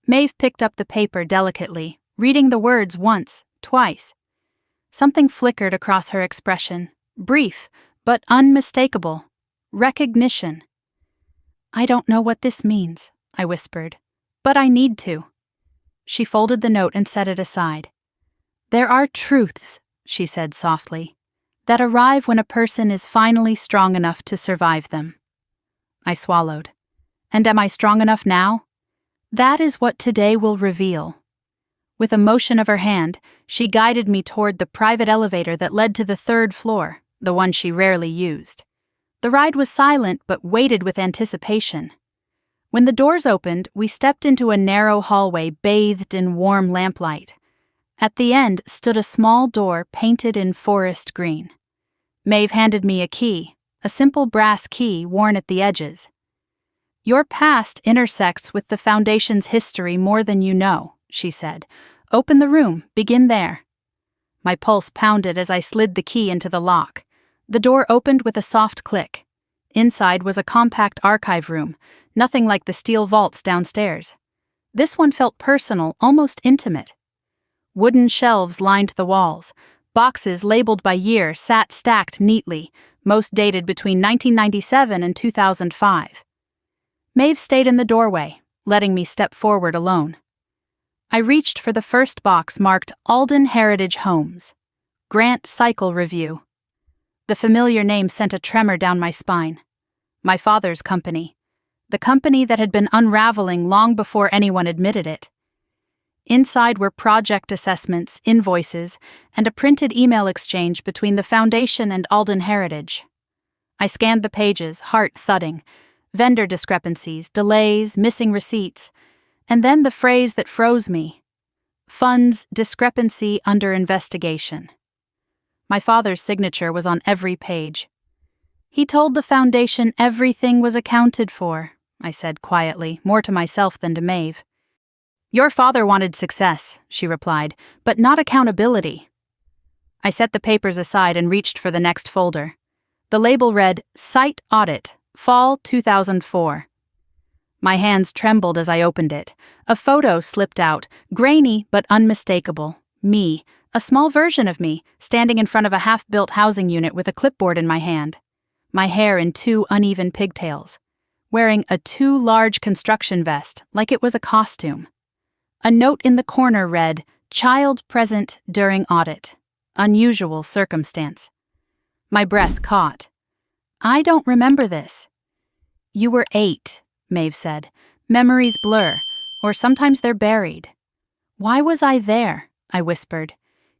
Maeve picked up the paper delicately, reading the words once, twice. Something flickered across her expression, brief, but unmistakable. Recognition. "I don't know what this means," I whispered. "But I need to." She folded the note and set it aside. "There are truths," she said softly, "that arrive when a person is finally strong enough to survive them." I swallowed. And am I strong enough now? That is what today will reveal. With a motion of her hand, she guided me toward the private elevator that led to the third floor, the one she rarely used. The ride was silent but weighted with anticipation. When the doors opened, we stepped into a narrow hallway bathed in warm lamplight. At the end stood a small door painted in forest green. Maeve handed me a key, a simple brass key worn at the edges. "Your past intersects with the Foundation's history more than you know," she said. "Open the room, begin there." My pulse pounded as I slid the key into the lock. The door opened with a soft click. Inside was a compact archive room, nothing like the steel vaults downstairs. This one felt personal, almost intimate. Wooden shelves lined the walls. Boxes labeled by year sat stacked neatly, most dated between 1997 and 2005. Maeve stayed in the doorway, letting me step forward alone. I reached for the first box marked Alden Heritage Homes. Grant Cycle Review. The familiar name sent a tremor down my spine. My father's company. The company that had been unraveling long before anyone admitted it. Inside were project assessments, invoices, and a printed email exchange between the Foundation and Alden Heritage. I scanned the pages, heart thudding. Vendor discrepancies, delays, missing receipts, and then the phrase that froze me. Funds discrepancy under investigation. My father's signature was on every page. "He told the Foundation everything was accounted for," I said quietly, more to myself than to Maeve. "Your father wanted success," she replied, "but not accountability." I set the papers aside and reached for the next folder. The label read, Site Audit, Fall 2004. My hands trembled as I opened it. A photo slipped out, grainy but unmistakable. Me, a small version of me, standing in front of a half-built housing unit with a clipboard in my hand. My hair in two uneven pigtails. wearing a too large construction vest like it was a costume. A note in the corner read, "Child present during audit. Unusual circumstance." My breath caught. "I don't remember this." "You were 8, Maeve said. "Memories blur, or sometimes they're buried." "Why was I there?" I whispered.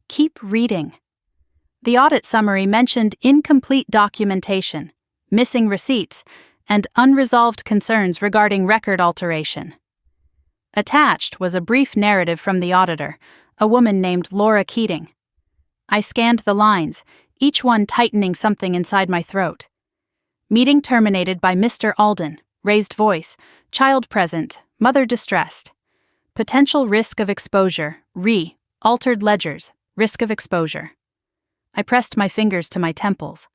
"Keep reading." The audit summary mentioned incomplete documentation, missing receipts, and unresolved concerns regarding record alteration. Attached was a brief narrative from the auditor, a woman named Laura Keating. I scanned the lines, each one tightening something inside my throat. Meeting terminated by Mr. Alden, raised voice, child present, mother distressed. Potential risk of exposure, altered ledgers, risk of exposure. I pressed my fingers to my temples.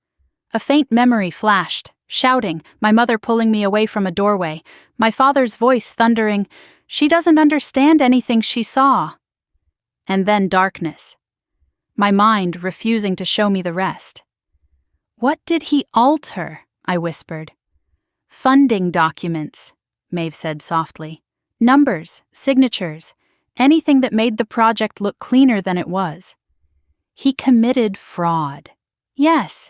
A faint memory flashed, shouting, my mother pulling me away from a doorway, my father's voice thundering, "She doesn't understand anything she saw." And then darkness. My mind refusing to show me the rest. "What did he alter?" I whispered. "Funding documents," Maeve said softly. "Numbers, signatures, anything that made the project look cleaner than it was. He committed fraud." "Yes."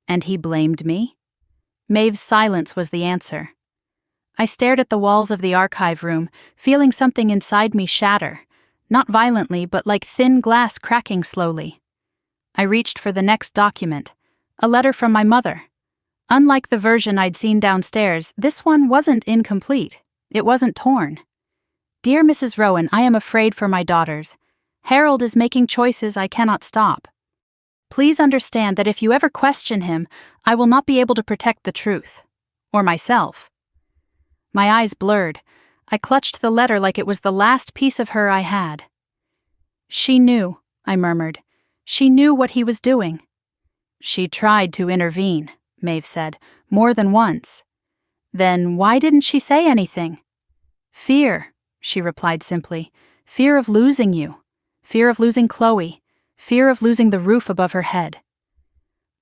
"And he blamed me?" Maeve's silence was the answer. I stared at the walls of the archive room, feeling something inside me shatter, not violently but like thin glass cracking slowly. I reached for the next document, a letter from my mother. Unlike the version I'd seen downstairs, this one wasn't incomplete. It wasn't torn. "Dear Mrs. Rowan, I am afraid for my daughters. Harold is making choices I cannot stop. Please understand that if you ever question him, I will not be able to protect the truth. Or myself." My eyes blurred. I clutched the letter like it was the last piece of her I had. "She knew," I murmured. "She knew what he was doing." "She tried to intervene," Maeve said, "more than once." "Then why didn't she say anything?" "Fear," she replied simply. "Fear of losing you. Fear of losing Chloe. Fear of losing the roof above her head."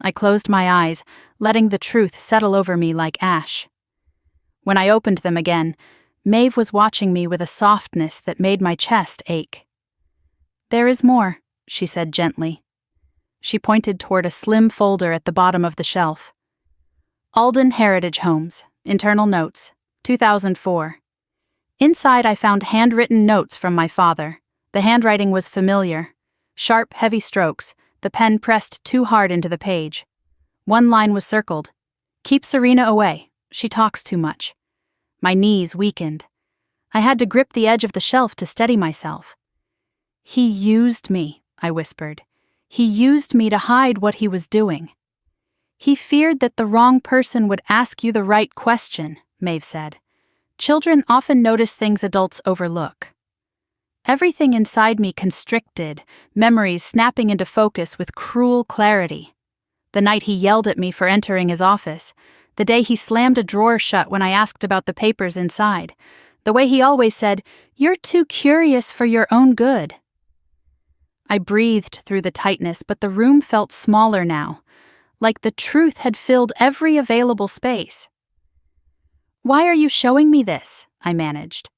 I closed my eyes, letting the truth settle over me like ash. When I opened them again, Maeve was watching me with a softness that made my chest ache. "There is more," she said gently. She pointed toward a slim folder at the bottom of the shelf. "Alden Heritage Homes, Internal Notes, 2004. Inside I found handwritten notes from my father. The handwriting was familiar. Sharp, heavy strokes, the pen pressed too hard into the page. One line was circled. "Keep Serena away. She talks too much." My knees weakened. I had to grip the edge of the shelf to steady myself. "He used me," I whispered. "He used me to hide what he was doing." "He feared that the wrong person would ask you the right question," Maeve said. "Children often notice things adults overlook." Everything inside me constricted, memories snapping into focus with cruel clarity. The night he yelled at me for entering his office, the day he slammed a drawer shut when I asked about the papers inside, the way he always said, "You're too curious for your own good." I breathed through the tightness, but the room felt smaller now, like the truth had filled every available space. "Why are you showing me this?" I managed.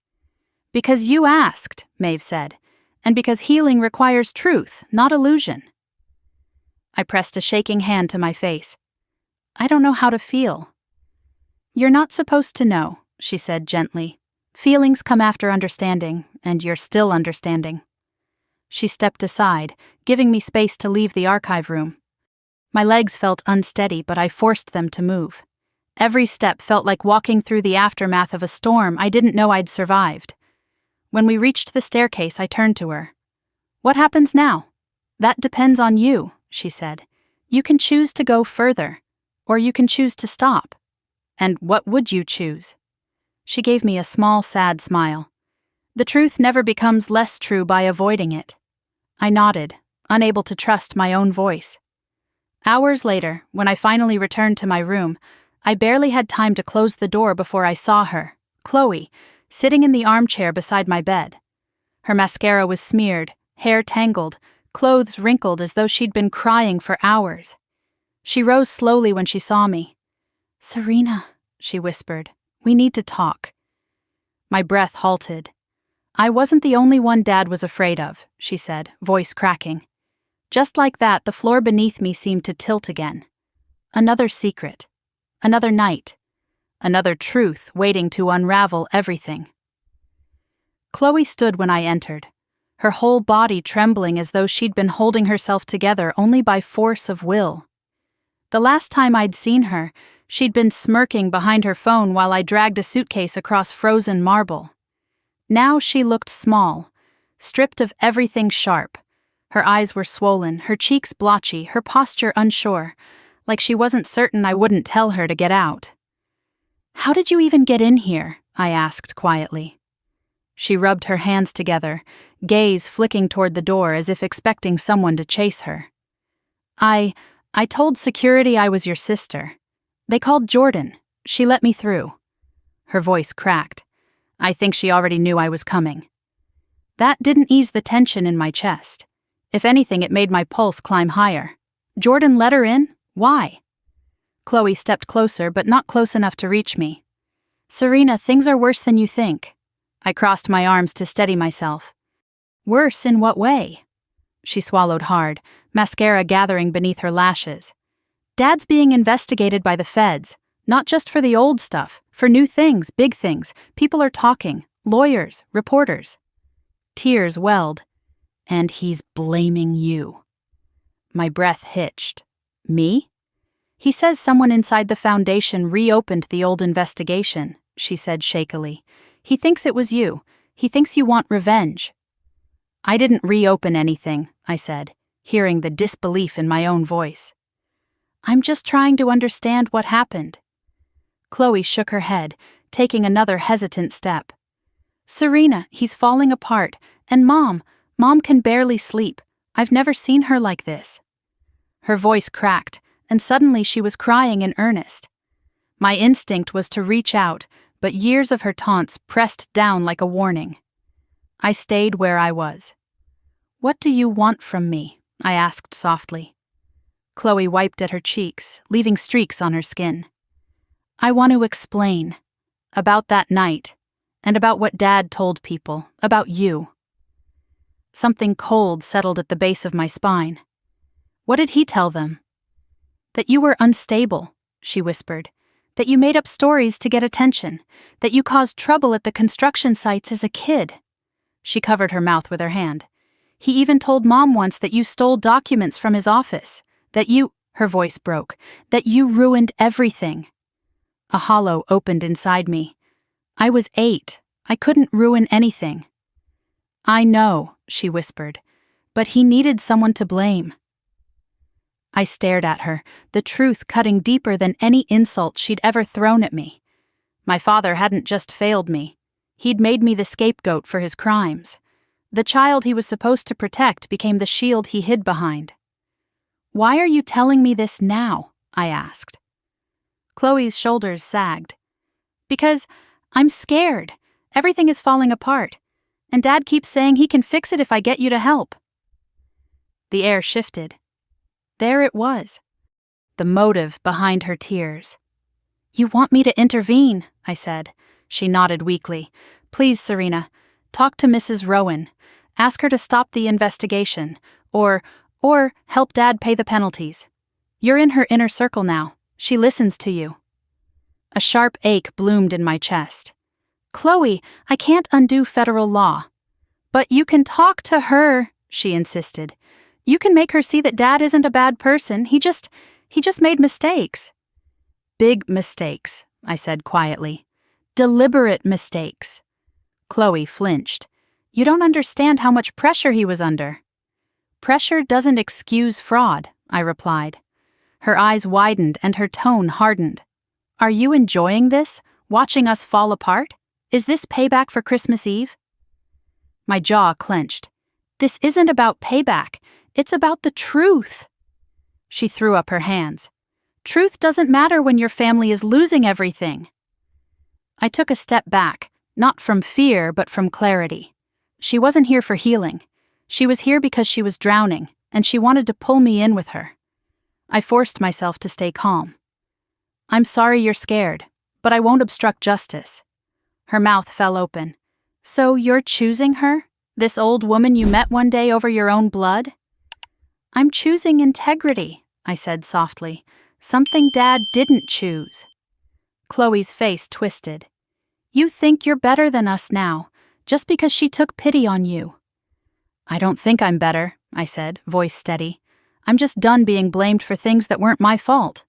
"Because you asked," Maeve said, "and because healing requires truth, not illusion." I pressed a shaking hand to my face. "I don't know how to feel." "You're not supposed to know," she said gently. "Feelings come after understanding, and you're still understanding." She stepped aside, giving me space to leave the archive room. My legs felt unsteady, but I forced them to move. Every step felt like walking through the aftermath of a storm I didn't know I'd survived. When we reached the staircase, I turned to her. "What happens now?" "That depends on you," she said. "You can choose to go further, or you can choose to stop. And what would you choose?" She gave me a small, sad smile. "The truth never becomes less true by avoiding it." I nodded, unable to trust my own voice. Hours later, when I finally returned to my room, I barely had time to close the door before I saw her, Chloe, sitting in the armchair beside my bed. Her mascara was smeared, hair tangled, clothes wrinkled as though she'd been crying for hours. She rose slowly when she saw me. "Serena," she whispered, We need to talk." My breath halted. "I wasn't the only one Dad was afraid of," she said, voice cracking. Just like that, the floor beneath me seemed to tilt again. Another secret. Another night. Another truth waiting to unravel everything. Chloe stood when I entered, her whole body trembling as though she'd been holding herself together only by force of will. The last time I'd seen her, she'd been smirking behind her phone while I dragged a suitcase across frozen marble. Now she looked small, stripped of everything sharp. Her eyes were swollen, her cheeks blotchy, her posture unsure, like she wasn't certain I wouldn't tell her to get out. "How did you even get in here?" I asked quietly. She rubbed her hands together, gaze flicking toward the door as if expecting someone to chase her. I told security I was your sister. They called Jordan. She let me through." Her voice cracked. I think she already knew I was coming. That didn't ease the tension in my chest. If anything, it made my pulse climb higher. Jordan let her in? Why? Chloe stepped closer, but not close enough to reach me. "Serena, things are worse than you think." I crossed my arms to steady myself. "Worse in what way?" She swallowed hard, mascara gathering beneath her lashes. "Dad's being investigated by the feds, not just for the old stuff, for new things, big things. People are talking, lawyers, reporters." Tears welled. "And he's blaming you." My breath hitched. "Me?" "He says someone inside the foundation reopened the old investigation," she said shakily. "He thinks it was you. He thinks you want revenge." "I didn't reopen anything," I said, hearing the disbelief in my own voice. "I'm just trying to understand what happened." Chloe shook her head, taking another hesitant step. "Serena, he's falling apart, and Mom can barely sleep. I've never seen her like this." Her voice cracked, and suddenly she was crying in earnest. My instinct was to reach out, but years of her taunts pressed down like a warning. I stayed where I was. "What do you want from me?" I asked softly. Chloe wiped at her cheeks, leaving streaks on her skin. "I want to explain. About that night, and about what Dad told people, about you." Something cold settled at the base of my spine. "What did he tell them?" "That you were unstable," she whispered. "That you made up stories to get attention. That you caused trouble at the construction sites as a kid." She covered her mouth with her hand. "He even told Mom once that you stole documents from his office. That you," her voice broke, "that you ruined everything." A hollow opened inside me. I was 8. I couldn't ruin anything. "I know," she whispered, "but he needed someone to blame." I stared at her, the truth cutting deeper than any insult she'd ever thrown at me. My father hadn't just failed me. He'd made me the scapegoat for his crimes. The child he was supposed to protect became the shield he hid behind. "Why are you telling me this now?" I asked. Chloe's shoulders sagged. "Because I'm scared. Everything is falling apart. And Dad keeps saying he can fix it if I get you to help." The air shifted. There it was. The motive behind her tears. "You want me to intervene," I said. She nodded weakly. "Please, Serena, talk to Mrs. Rowan. Ask her to stop the investigation. Or help Dad pay the penalties. You're in her inner circle now. She listens to you." A sharp ache bloomed in my chest. "Chloe, I can't undo federal law." "But you can talk to her," she insisted. "You can make her see that Dad isn't a bad person. He just made mistakes." "Big mistakes," I said quietly. "Deliberate mistakes." Chloe flinched. "You don't understand how much pressure he was under." "Pressure doesn't excuse fraud," I replied. Her eyes widened and her tone hardened. "Are you enjoying this? Watching us fall apart? Is this payback for Christmas Eve?" My jaw clenched. "This isn't about payback. It's about the truth." She threw up her hands. "Truth doesn't matter when your family is losing everything." I took a step back, not from fear but from clarity. She wasn't here for healing. She was here because she was drowning, and she wanted to pull me in with her. I forced myself to stay calm. "I'm sorry you're scared, but I won't obstruct justice." Her mouth fell open. "So you're choosing her? This old woman you met one day over your own blood?" "I'm choosing integrity," I said softly. "Something Dad didn't choose." Chloe's face twisted. "You think you're better than us now, just because she took pity on you." "I don't think I'm better," I said, voice steady. "I'm just done being blamed for things that weren't my fault."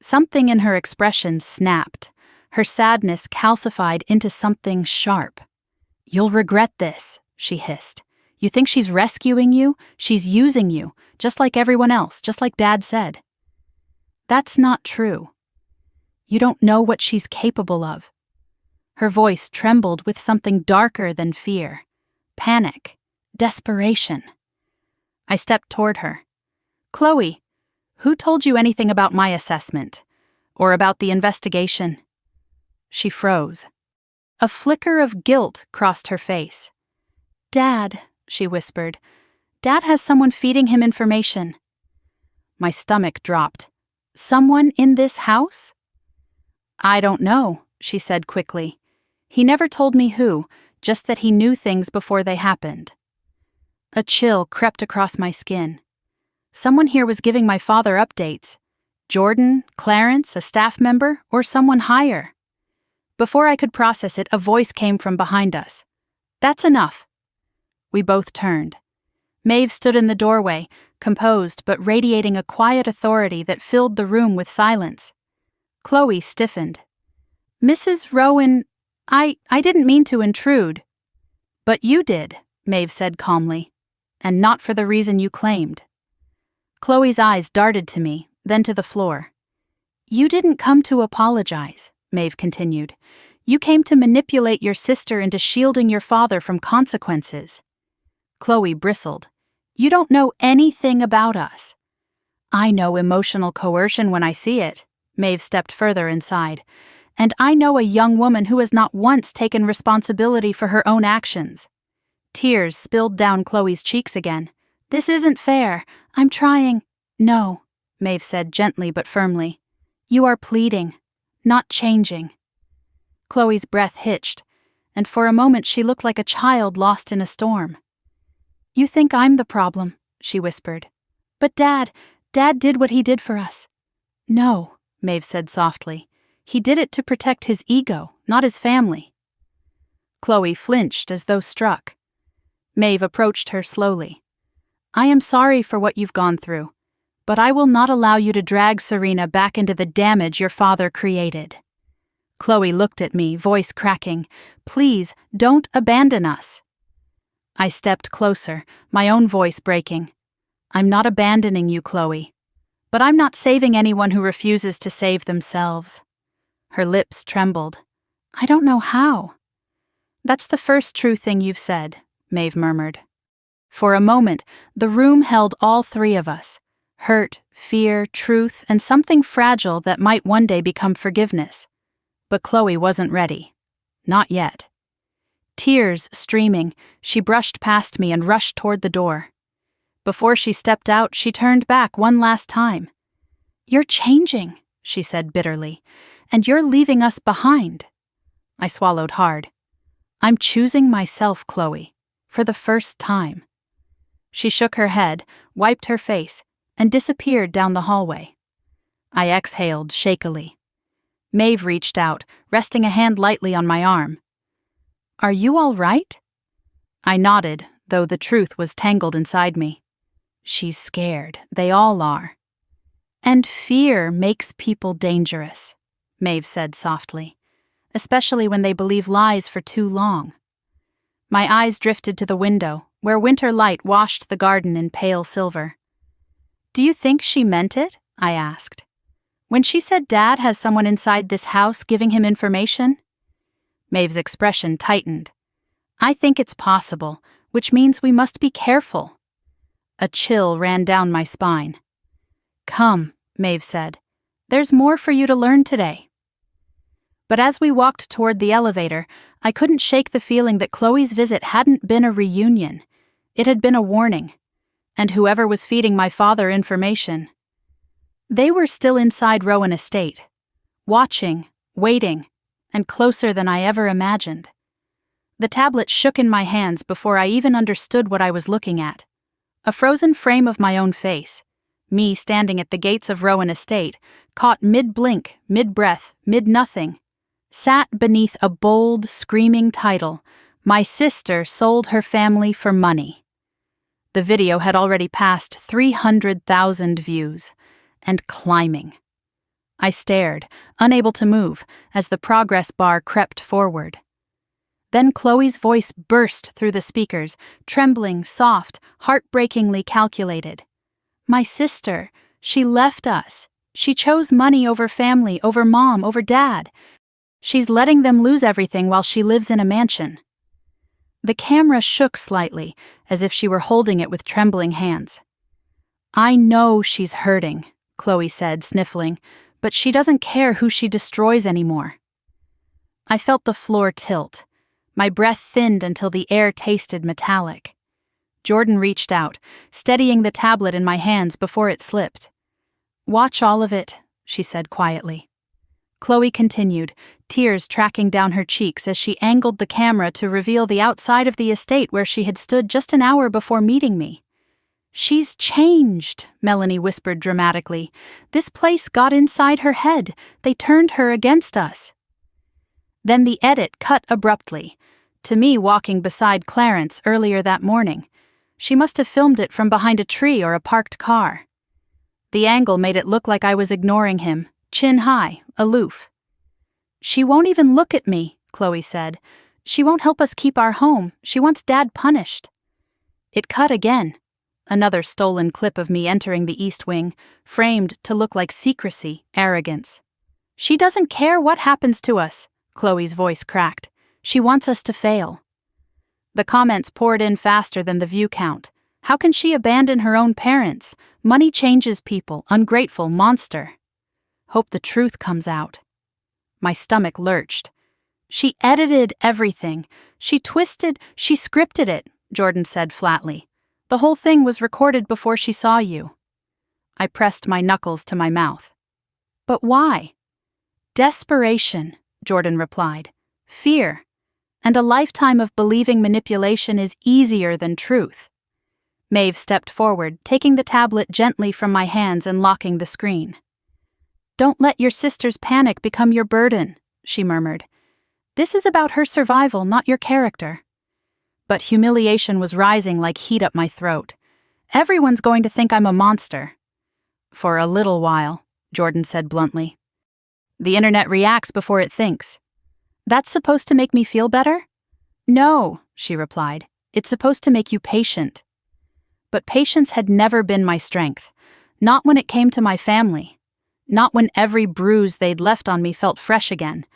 Something in her expression snapped. Her sadness calcified into something sharp. "You'll regret this," she hissed. "You think she's rescuing you? She's using you, just like everyone else, just like Dad said." "That's not true. You don't know what she's capable of." Her voice trembled with something darker than fear. Panic. Desperation. I stepped toward her. "Chloe, who told you anything about my assessment? Or about the investigation?" She froze. A flicker of guilt crossed her face. "Dad," she whispered. "Dad has someone feeding him information." My stomach dropped. "Someone in this house?" "I don't know," she said quickly. "He never told me who, just that he knew things before they happened." A chill crept across my skin. Someone here was giving my father updates. Jordan, Clarence, a staff member, or someone higher. Before I could process it, a voice came from behind us. "That's enough." We both turned. Maeve stood in the doorway, composed but radiating a quiet authority that filled the room with silence. Chloe stiffened. "Mrs. Rowan, I didn't mean to intrude." "But you did," Maeve said calmly. "And not for the reason you claimed." Chloe's eyes darted to me, then to the floor. "You didn't come to apologize," Maeve continued. "You came to manipulate your sister into shielding your father from consequences." Chloe bristled. "You don't know anything about us." "I know emotional coercion when I see it." Maeve stepped further inside. "And I know a young woman who has not once taken responsibility for her own actions." Tears spilled down Chloe's cheeks again. "This isn't fair. I'm trying—" "No," Maeve said gently but firmly. "You are pleading, not changing." Chloe's breath hitched, and for a moment she looked like a child lost in a storm. "You think I'm the problem," she whispered. "But Dad did what he did for us." "No," Maeve said softly. "He did it to protect his ego, not his family." Chloe flinched as though struck. Maeve approached her slowly. "I am sorry for what you've gone through, but I will not allow you to drag Serena back into the damage your father created." Chloe looked at me, voice cracking. "Please, don't abandon us." I stepped closer, my own voice breaking. "I'm not abandoning you, Chloe. But I'm not saving anyone who refuses to save themselves." Her lips trembled. "I don't know how." "That's the first true thing you've said," Maeve murmured. For a moment, the room held all three of us. Hurt, fear, truth, and something fragile that might one day become forgiveness. But Chloe wasn't ready. Not yet. Tears streaming, she brushed past me and rushed toward the door. Before she stepped out, she turned back one last time. "You're changing," she said bitterly, "and you're leaving us behind." I swallowed hard. "I'm choosing myself, Chloe, for the first time." She shook her head, wiped her face, and disappeared down the hallway. I exhaled shakily. Maeve reached out, resting a hand lightly on my arm. "Are you all right?" I nodded, though the truth was tangled inside me. "She's scared. They all are." "And fear makes people dangerous," Maeve said softly, "especially when they believe lies for too long." My eyes drifted to the window, where winter light washed the garden in pale silver. "Do you think she meant it?" I asked. "When she said Dad has someone inside this house giving him information?" Maeve's expression tightened. "I think it's possible, which means we must be careful." A chill ran down my spine. "Come," Maeve said. "There's more for you to learn today." But as we walked toward the elevator, I couldn't shake the feeling that Chloe's visit hadn't been a reunion. It had been a warning. And whoever was feeding my father information. They were still inside Rowan Estate, watching, waiting, and closer than I ever imagined. The tablet shook in my hands before I even understood what I was looking at. A frozen frame of my own face, me standing at the gates of Rowan Estate, caught mid-blink, mid-breath, mid-nothing, sat beneath a bold, screaming title, "My sister sold her family for money." The video had already passed 300,000 views, and climbing. I stared, unable to move, as the progress bar crept forward. Then Chloe's voice burst through the speakers, trembling, soft, heartbreakingly calculated. "My sister, she left us. She chose money over family, over mom, over dad. She's letting them lose everything while she lives in a mansion." The camera shook slightly, as if she were holding it with trembling hands. "I know she's hurting," Chloe said, sniffling, "but she doesn't care who she destroys anymore." I felt the floor tilt. My breath thinned until the air tasted metallic. Jordan reached out, steadying the tablet in my hands before it slipped. "Watch all of it," she said quietly. Chloe continued, tears tracking down her cheeks as she angled the camera to reveal the outside of the estate where she had stood just an hour before meeting me. "She's changed," Melanie whispered dramatically. "This place got inside her head. They turned her against us." Then the edit cut abruptly, to me walking beside Clarence earlier that morning. She must have filmed it from behind a tree or a parked car. The angle made it look like I was ignoring him, chin high, aloof. "She won't even look at me," Chloe said. "She won't help us keep our home. She wants Dad punished." It cut again. Another stolen clip of me entering the East Wing, framed to look like secrecy, arrogance. "She doesn't care what happens to us," Chloe's voice cracked. "She wants us to fail." The comments poured in faster than the view count. How can she abandon her own parents? Money changes people, ungrateful monster. Hope the truth comes out. My stomach lurched. "She edited everything. She twisted, she scripted it," Jordan said flatly. "The whole thing was recorded before she saw you." I pressed my knuckles to my mouth. "But why?" "Desperation," Jordan replied. "Fear. And a lifetime of believing manipulation is easier than truth." Maeve stepped forward, taking the tablet gently from my hands and locking the screen. "Don't let your sister's panic become your burden," she murmured. "This is about her survival, not your character." But humiliation was rising like heat up my throat. Everyone's going to think I'm a monster. "For a little while," Jordan said bluntly. "The internet reacts before it thinks." "That's supposed to make me feel better?" "No," she replied. "It's supposed to make you patient." But patience had never been my strength. Not when it came to my family. Not when every bruise they'd left on me felt fresh again.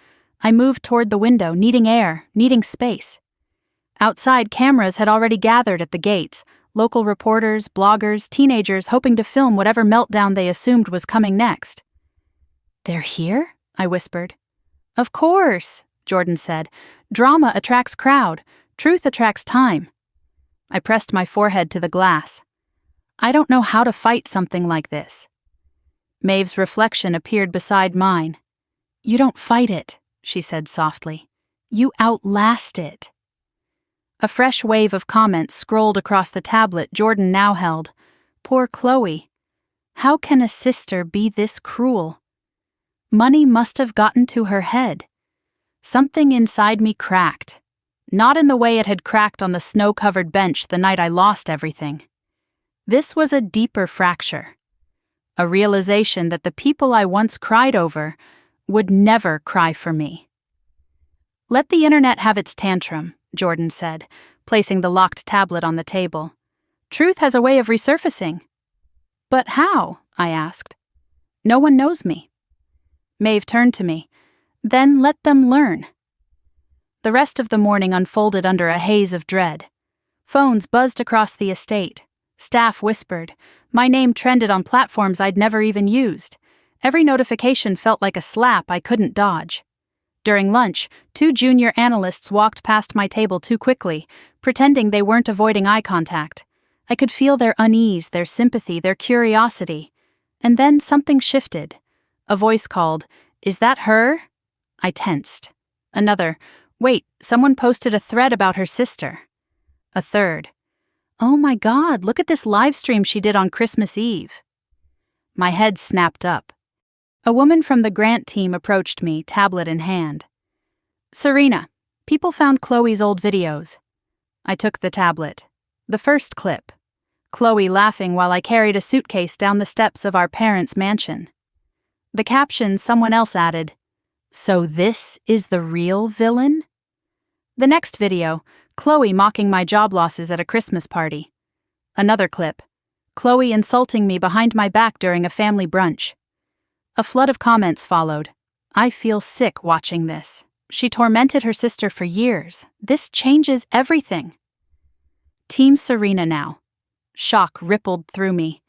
I moved toward the window, needing air, needing space. Outside, cameras had already gathered at the gates, local reporters, bloggers, teenagers hoping to film whatever meltdown they assumed was coming next. "They're here?" I whispered. "Of course," Jordan said. "Drama attracts crowd. Truth attracts time." I pressed my forehead to the glass. I don't know how to fight something like this. Maeve's reflection appeared beside mine. "You don't fight it," she said softly. "You outlast it." A fresh wave of comments scrolled across the tablet Jordan now held. Poor Chloe. How can a sister be this cruel? Money must have gotten to her head. Something inside me cracked. Not in the way it had cracked on the snow-covered bench the night I lost everything. This was a deeper fracture. A realization that the people I once cried over would never cry for me. "Let the internet have its tantrum," Jordan said, placing the locked tablet on the table. "Truth has a way of resurfacing." "But how?" I asked. "No one knows me." Maeve turned to me. "Then let them learn." The rest of the morning unfolded under a haze of dread. Phones buzzed across the estate. Staff whispered. My name trended on platforms I'd never even used. Every notification felt like a slap I couldn't dodge. During lunch, 2 junior analysts walked past my table too quickly, pretending they weren't avoiding eye contact. I could feel their unease, their sympathy, their curiosity. And then something shifted. A voice called, "Is that her?" I tensed. Another, wait, someone posted a thread about her sister. A third, oh my God, look at this live stream she did on Christmas Eve. My head snapped up. A woman from the grant team approached me, tablet in hand. Serena, people found Chloe's old videos. I took the tablet. The first clip. Chloe laughing while I carried a suitcase down the steps of our parents' mansion. The caption someone else added, "So this is the real villain?" The next video, Chloe mocking my job losses at a Christmas party. Another clip, Chloe insulting me behind my back during a family brunch. A flood of comments followed. I feel sick watching this. She tormented her sister for years. This changes everything. Team Serena now. Shock rippled through me.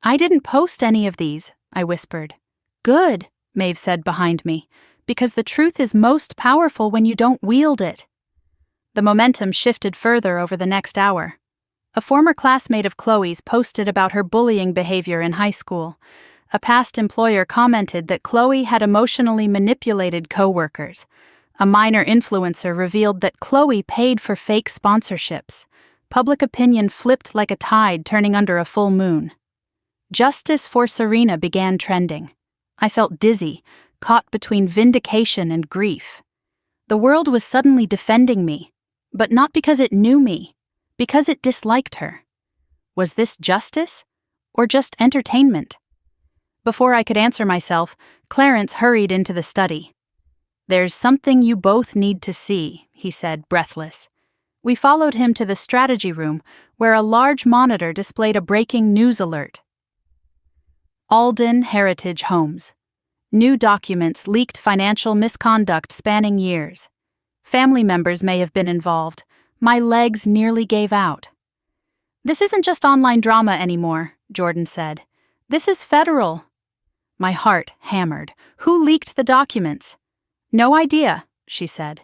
I didn't post any of these, I whispered. Good, Maeve said behind me, because the truth is most powerful when you don't wield it. The momentum shifted further over the next hour. A former classmate of Chloe's posted about her bullying behavior in high school. A past employer commented that Chloe had emotionally manipulated coworkers. A minor influencer revealed that Chloe paid for fake sponsorships. Public opinion flipped like a tide turning under a full moon. Justice for Serena began trending. I felt dizzy, caught between vindication and grief. The world was suddenly defending me, but not because it knew me, because it disliked her. Was this justice, or just entertainment? Before I could answer myself, Clarence hurried into the study. There's something you both need to see, he said, breathless. We followed him to the strategy room, where a large monitor displayed a breaking news alert. Alden Heritage Homes. New documents leaked financial misconduct spanning years. Family members may have been involved. My legs nearly gave out. This isn't just online drama anymore, Jordan said. This is federal. My heart hammered. Who leaked the documents? No idea, she said.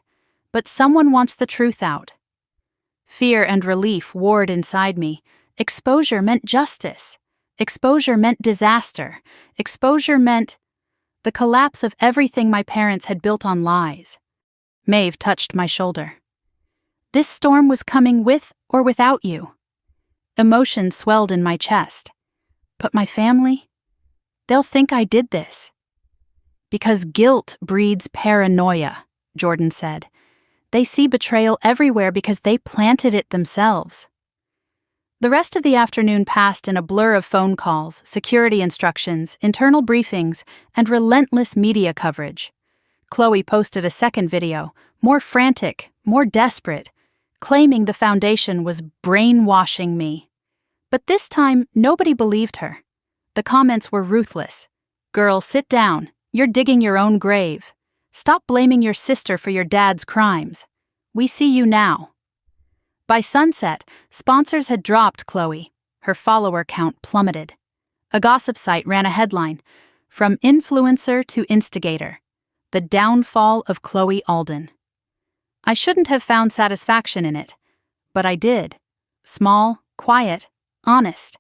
But someone wants the truth out. Fear and relief warred inside me. Exposure meant justice. Exposure meant disaster. Exposure meant the collapse of everything my parents had built on lies. Maeve touched my shoulder. This storm was coming with or without you. Emotion swelled in my chest. But my family? They'll think I did this. Because guilt breeds paranoia, Jordan said. They see betrayal everywhere because they planted it themselves. The rest of the afternoon passed in a blur of phone calls, security instructions, internal briefings, and relentless media coverage. Chloe posted a second video, more frantic, more desperate, claiming the foundation was brainwashing me. But this time, nobody believed her. The comments were ruthless. Girl, sit down. You're digging your own grave. Stop blaming your sister for your dad's crimes. We see you now. By sunset, sponsors had dropped Chloe. Her follower count plummeted. A gossip site ran a headline, From Influencer to Instigator, The Downfall of Chloe Alden. I shouldn't have found satisfaction in it, but I did. Small, quiet, honest.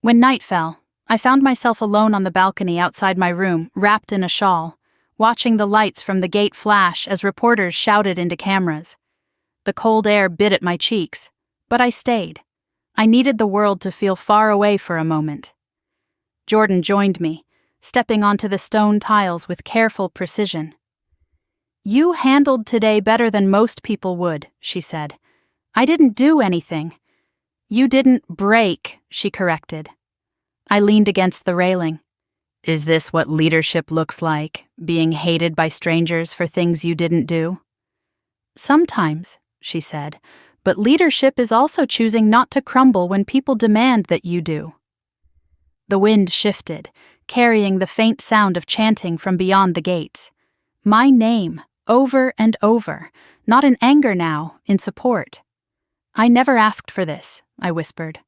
When night fell, I found myself alone on the balcony outside my room, wrapped in a shawl, watching the lights from the gate flash as reporters shouted into cameras. The cold air bit at my cheeks, but I stayed. I needed the world to feel far away for a moment. Jordan joined me, stepping onto the stone tiles with careful precision. You handled today better than most people would, she said. I didn't do anything. You didn't break, she corrected. I leaned against the railing. Is this what leadership looks like, being hated by strangers for things you didn't do? Sometimes, she said, but leadership is also choosing not to crumble when people demand that you do. The wind shifted, carrying the faint sound of chanting from beyond the gates. My name, over and over, not in anger now, in support. I never asked for this, I whispered.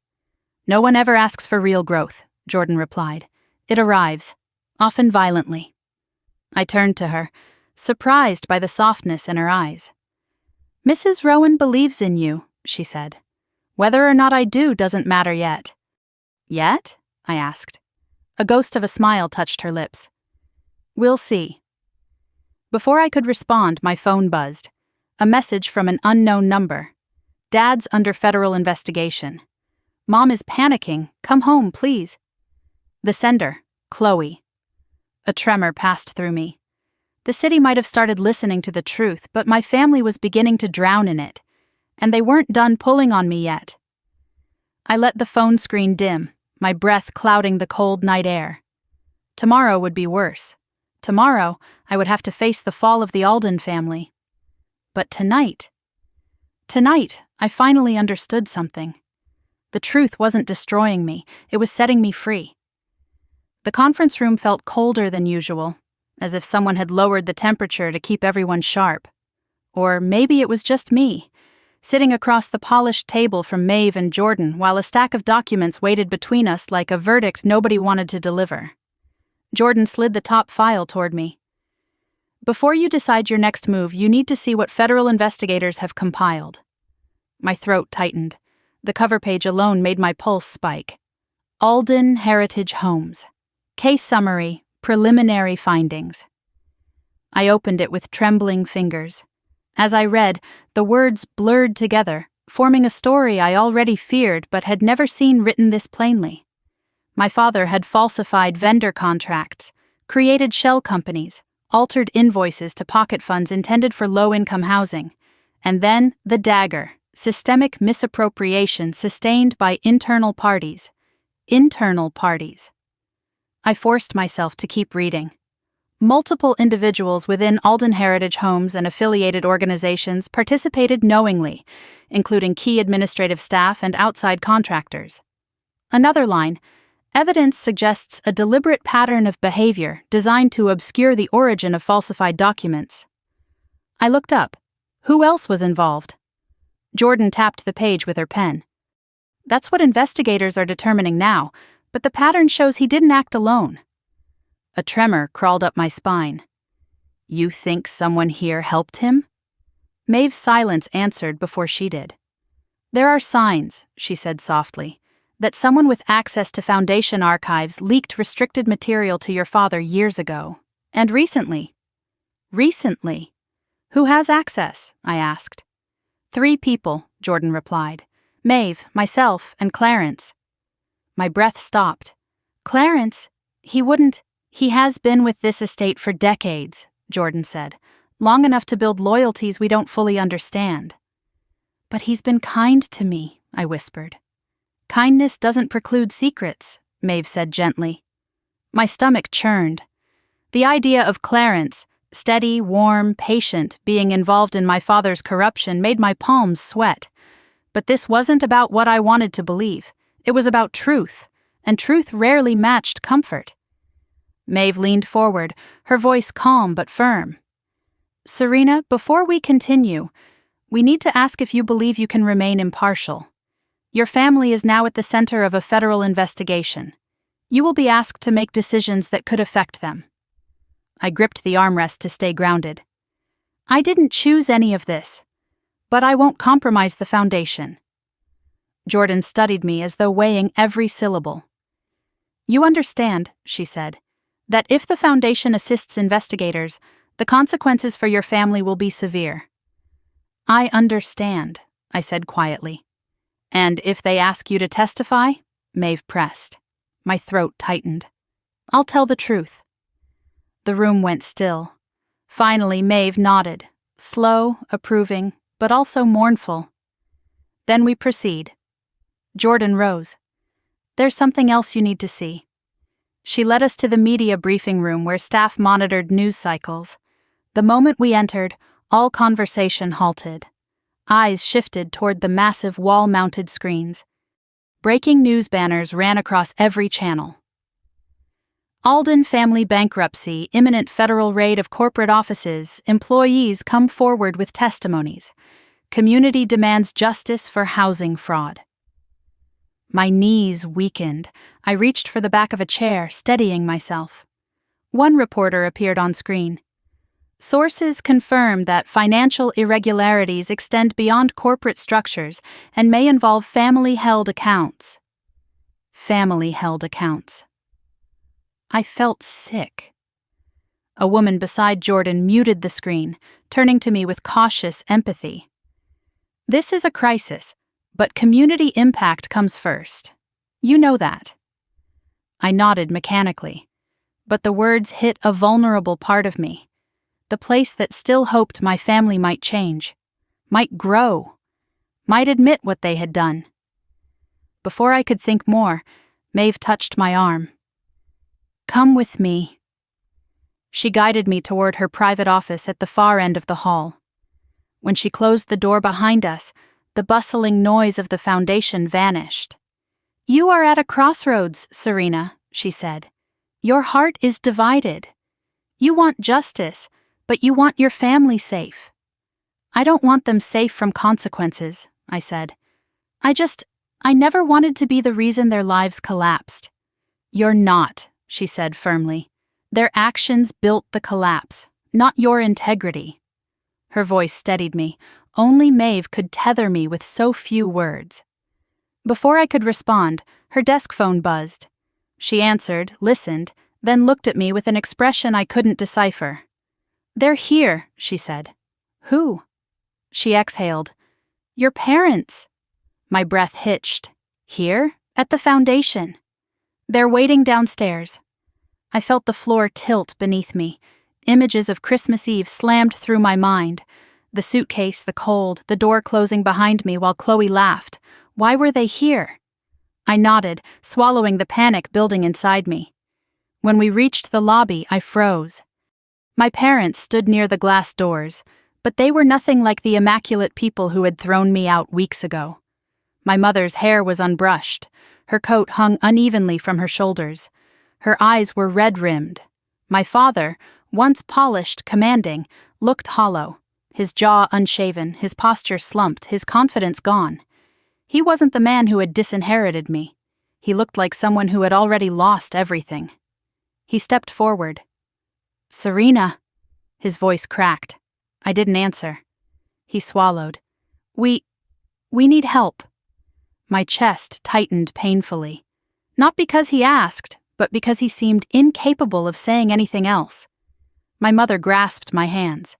No one ever asks for real growth, Jordan replied. It arrives, often violently. I turned to her, surprised by the softness in her eyes. Mrs. Rowan believes in you, she said. Whether or not I do doesn't matter yet. Yet? I asked. A ghost of a smile touched her lips. We'll see. Before I could respond, my phone buzzed. A message from an unknown number. Dad's under federal investigation. Mom is panicking. Come home, please. The sender, Chloe. A tremor passed through me. The city might have started listening to the truth, but my family was beginning to drown in it, and they weren't done pulling on me yet. I let the phone screen dim, my breath clouding the cold night air. Tomorrow would be worse. Tomorrow, I would have to face the fall of the Alden family. But tonight, I finally understood something. The truth wasn't destroying me, it was setting me free. The conference room felt colder than usual, as if someone had lowered the temperature to keep everyone sharp. Or maybe it was just me, sitting across the polished table from Maeve and Jordan while a stack of documents waited between us like a verdict nobody wanted to deliver. Jordan slid the top file toward me. Before you decide your next move, you need to see what federal investigators have compiled. My throat tightened. The cover page alone made my pulse spike. Alden Heritage Homes. Case summary, preliminary findings. I opened it with trembling fingers. As I read, the words blurred together, forming a story I already feared but had never seen written this plainly. My father had falsified vendor contracts, created shell companies, altered invoices to pocket funds intended for low-income housing, and then the dagger, systemic misappropriation sustained by internal parties. Internal parties. I forced myself to keep reading. Multiple individuals within Alden Heritage Homes and affiliated organizations participated knowingly, including key administrative staff and outside contractors. Another line, evidence suggests a deliberate pattern of behavior designed to obscure the origin of falsified documents. I looked up. Who else was involved? Jordan tapped the page with her pen. That's what investigators are determining now, but the pattern shows he didn't act alone. A tremor crawled up my spine. You think someone here helped him? Maeve's silence answered before she did. There are signs, she said softly, that someone with access to Foundation archives leaked restricted material to your father years ago. And recently. Recently? Who has access? I asked. 3 people, Jordan replied. Maeve, myself, and Clarence. My breath stopped. Clarence? He has been with this estate for decades, Jordan said, long enough to build loyalties we don't fully understand. But he's been kind to me, I whispered. Kindness doesn't preclude secrets, Maeve said gently. My stomach churned. The idea of Clarence, steady, warm, patient, being involved in my father's corruption made my palms sweat. But this wasn't about what I wanted to believe. It was about truth, and truth rarely matched comfort. Maeve leaned forward, her voice calm but firm. Serena, before we continue, we need to ask if you believe you can remain impartial. Your family is now at the center of a federal investigation. You will be asked to make decisions that could affect them. I gripped the armrest to stay grounded. I didn't choose any of this, but I won't compromise the Foundation. Jordan studied me as though weighing every syllable. You understand, she said, that if the Foundation assists investigators, the consequences for your family will be severe. I understand, I said quietly. And if they ask you to testify? Maeve pressed. My throat tightened. I'll tell the truth. The room went still. Finally, Maeve nodded, slow, approving, but also mournful. Then we proceed. Jordan rose. There's something else you need to see. She led us to the media briefing room where staff monitored news cycles. The moment we entered, all conversation halted. Eyes shifted toward the massive wall-mounted screens. Breaking news banners ran across every channel. Alden family bankruptcy, imminent federal raid of corporate offices, employees come forward with testimonies. Community demands justice for housing fraud. My knees weakened. I reached for the back of a chair, steadying myself. One reporter appeared on screen. Sources confirm that financial irregularities extend beyond corporate structures and may involve family-held accounts. Family-held accounts. I felt sick. A woman beside Jordan muted the screen, turning to me with cautious empathy. This is a crisis, but community impact comes first. You know that. I nodded mechanically, but the words hit a vulnerable part of me, the place that still hoped my family might change, might grow, might admit what they had done. Before I could think more, Maeve touched my arm. Come with me. She guided me toward her private office at the far end of the hall. When she closed the door behind us, the bustling noise of the foundation vanished. You are at a crossroads, Serena, she said. Your heart is divided. You want justice, but you want your family safe. I don't want them safe from consequences, I said. I never wanted to be the reason their lives collapsed. You're not, she said firmly. Their actions built the collapse, not your integrity. Her voice steadied me. Only Maeve could tether me with so few words. Before I could respond, her desk phone buzzed. She answered, listened, then looked at me with an expression I couldn't decipher. They're here, she said. Who? She exhaled. Your parents. My breath hitched. Here? At the foundation. They're waiting downstairs. I felt the floor tilt beneath me. Images of Christmas Eve slammed through my mind. The suitcase, the cold, the door closing behind me while Chloe laughed. Why were they here? I nodded, swallowing the panic building inside me. When we reached the lobby, I froze. My parents stood near the glass doors, but they were nothing like the immaculate people who had thrown me out weeks ago. My mother's hair was unbrushed. Her coat hung unevenly from her shoulders. Her eyes were red-rimmed. My father, once polished, commanding, looked hollow, his jaw unshaven, his posture slumped, his confidence gone. He wasn't the man who had disinherited me. He looked like someone who had already lost everything. He stepped forward. Serena. His voice cracked. I didn't answer. He swallowed. We need help. My chest tightened painfully. Not because he asked, but because he seemed incapable of saying anything else. My mother grasped my hands.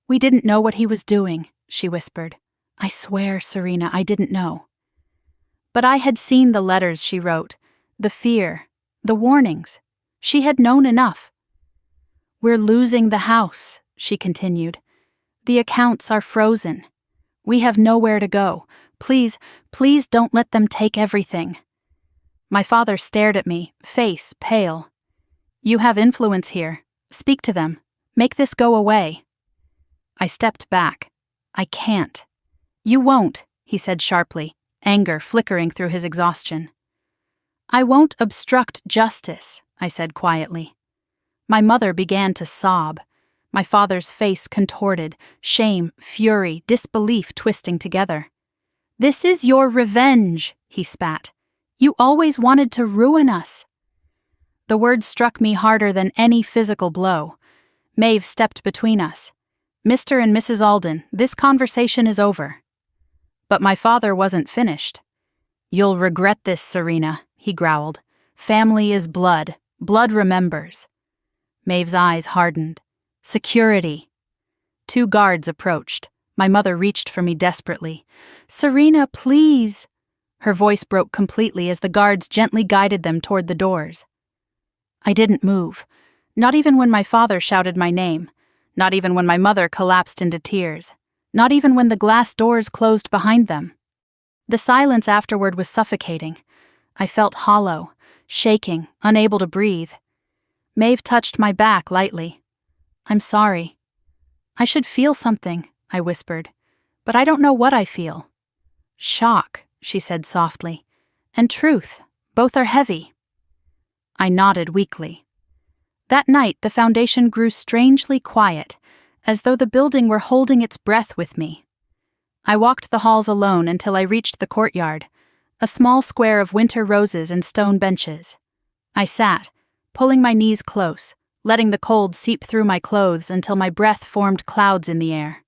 We didn't know what he was doing, she whispered. I swear, Serena, I didn't know. But I had seen the letters she wrote, the fear, the warnings. She had known enough. We're losing the house, she continued. The accounts are frozen. We have nowhere to go. Please don't let them take everything. My father stared at me, face pale. You have influence here. Speak to them. Make this go away. I stepped back. I can't. You won't, he said sharply, anger flickering through his exhaustion. I won't obstruct justice, I said quietly. My mother began to sob. My father's face contorted, shame, fury, disbelief twisting together. This is your revenge, he spat. You always wanted to ruin us. The words struck me harder than any physical blow. Maeve stepped between us. Mr. and Mrs. Alden, this conversation is over. But my father wasn't finished. You'll regret this, Serena, he growled. Family is blood. Blood remembers. Maeve's eyes hardened. Security. 2 guards approached. My mother reached for me desperately. Serena, please. Her voice broke completely as the guards gently guided them toward the doors. I didn't move. Not even when my father shouted my name. Not even when my mother collapsed into tears. Not even when the glass doors closed behind them. The silence afterward was suffocating. I felt hollow, shaking, unable to breathe. Maeve touched my back lightly. I'm sorry. I should feel something, I whispered, but I don't know what I feel. Shock, she said softly, and truth. Both are heavy. I nodded weakly. That night, the foundation grew strangely quiet, as though the building were holding its breath with me. I walked the halls alone until I reached the courtyard, a small square of winter roses and stone benches. I sat, pulling my knees close, letting the cold seep through my clothes until my breath formed clouds in the air.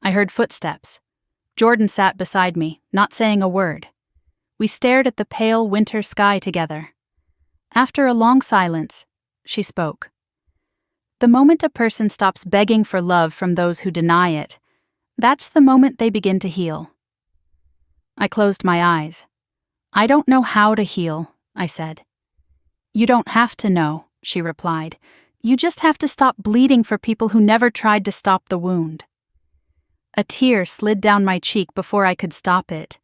I heard footsteps. Jordan sat beside me, not saying a word. We stared at the pale winter sky together. After a long silence, she spoke. The moment a person stops begging for love from those who deny it, that's the moment they begin to heal. I closed my eyes. I don't know how to heal, I said. You don't have to know, she replied. You just have to stop bleeding for people who never tried to stop the wound. A tear slid down my cheek before I could stop it,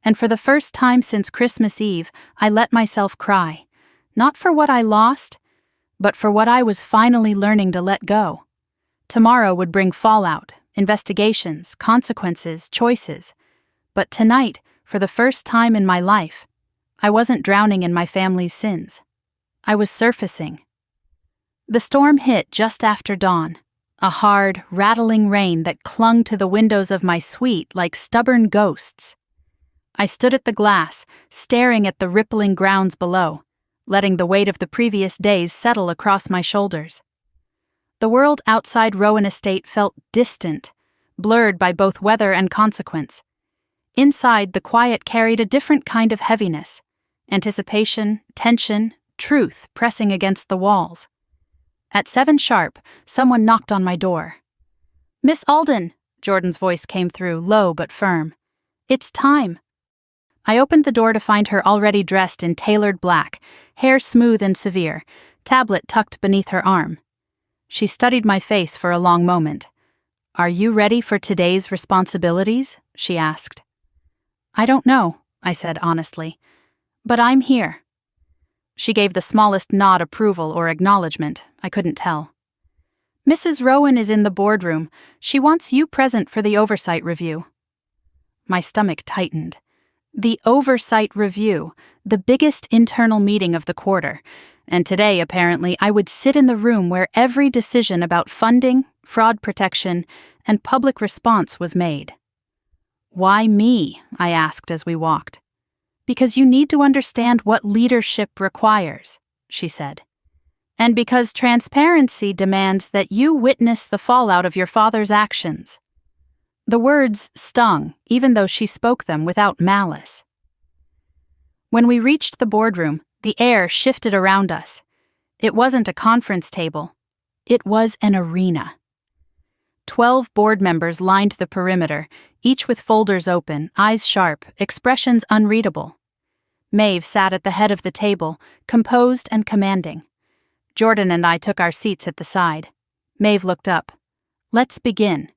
and for the first time since Christmas Eve, I let myself cry, not for what I lost, but for what I was finally learning to let go. Tomorrow would bring fallout, investigations, consequences, choices. But tonight, for the first time in my life, I wasn't drowning in my family's sins. I was surfacing. The storm hit just after dawn, a hard, rattling rain that clung to the windows of my suite like stubborn ghosts. I stood at the glass, staring at the rippling grounds below, letting the weight of the previous days settle across my shoulders. The world outside Rowan Estate felt distant, blurred by both weather and consequence. Inside, the quiet carried a different kind of heaviness, anticipation, tension, truth pressing against the walls. At 7 sharp, someone knocked on my door. "Miss Alden," Jordan's voice came through, low but firm. "It's time." I opened the door to find her already dressed in tailored black, hair smooth and severe, tablet tucked beneath her arm. She studied my face for a long moment. "Are you ready for today's responsibilities?" she asked. "I don't know," I said honestly, "but I'm here." She gave the smallest nod approval or acknowledgement, I couldn't tell. "Mrs. Rowan is in the boardroom. She wants you present for the oversight review." My stomach tightened. The oversight review, the biggest internal meeting of the quarter, and today, apparently, I would sit in the room where every decision about funding, fraud protection, and public response was made. "Why me?" I asked as we walked. "Because you need to understand what leadership requires," she said. "And because transparency demands that you witness the fallout of your father's actions." The words stung, even though she spoke them without malice. When we reached the boardroom, the air shifted around us. It wasn't a conference table. It was an arena. 12 board members lined the perimeter, each with folders open, eyes sharp, expressions unreadable. Maeve sat at the head of the table, composed and commanding. Jordan and I took our seats at the side. Maeve looked up. "Let's begin."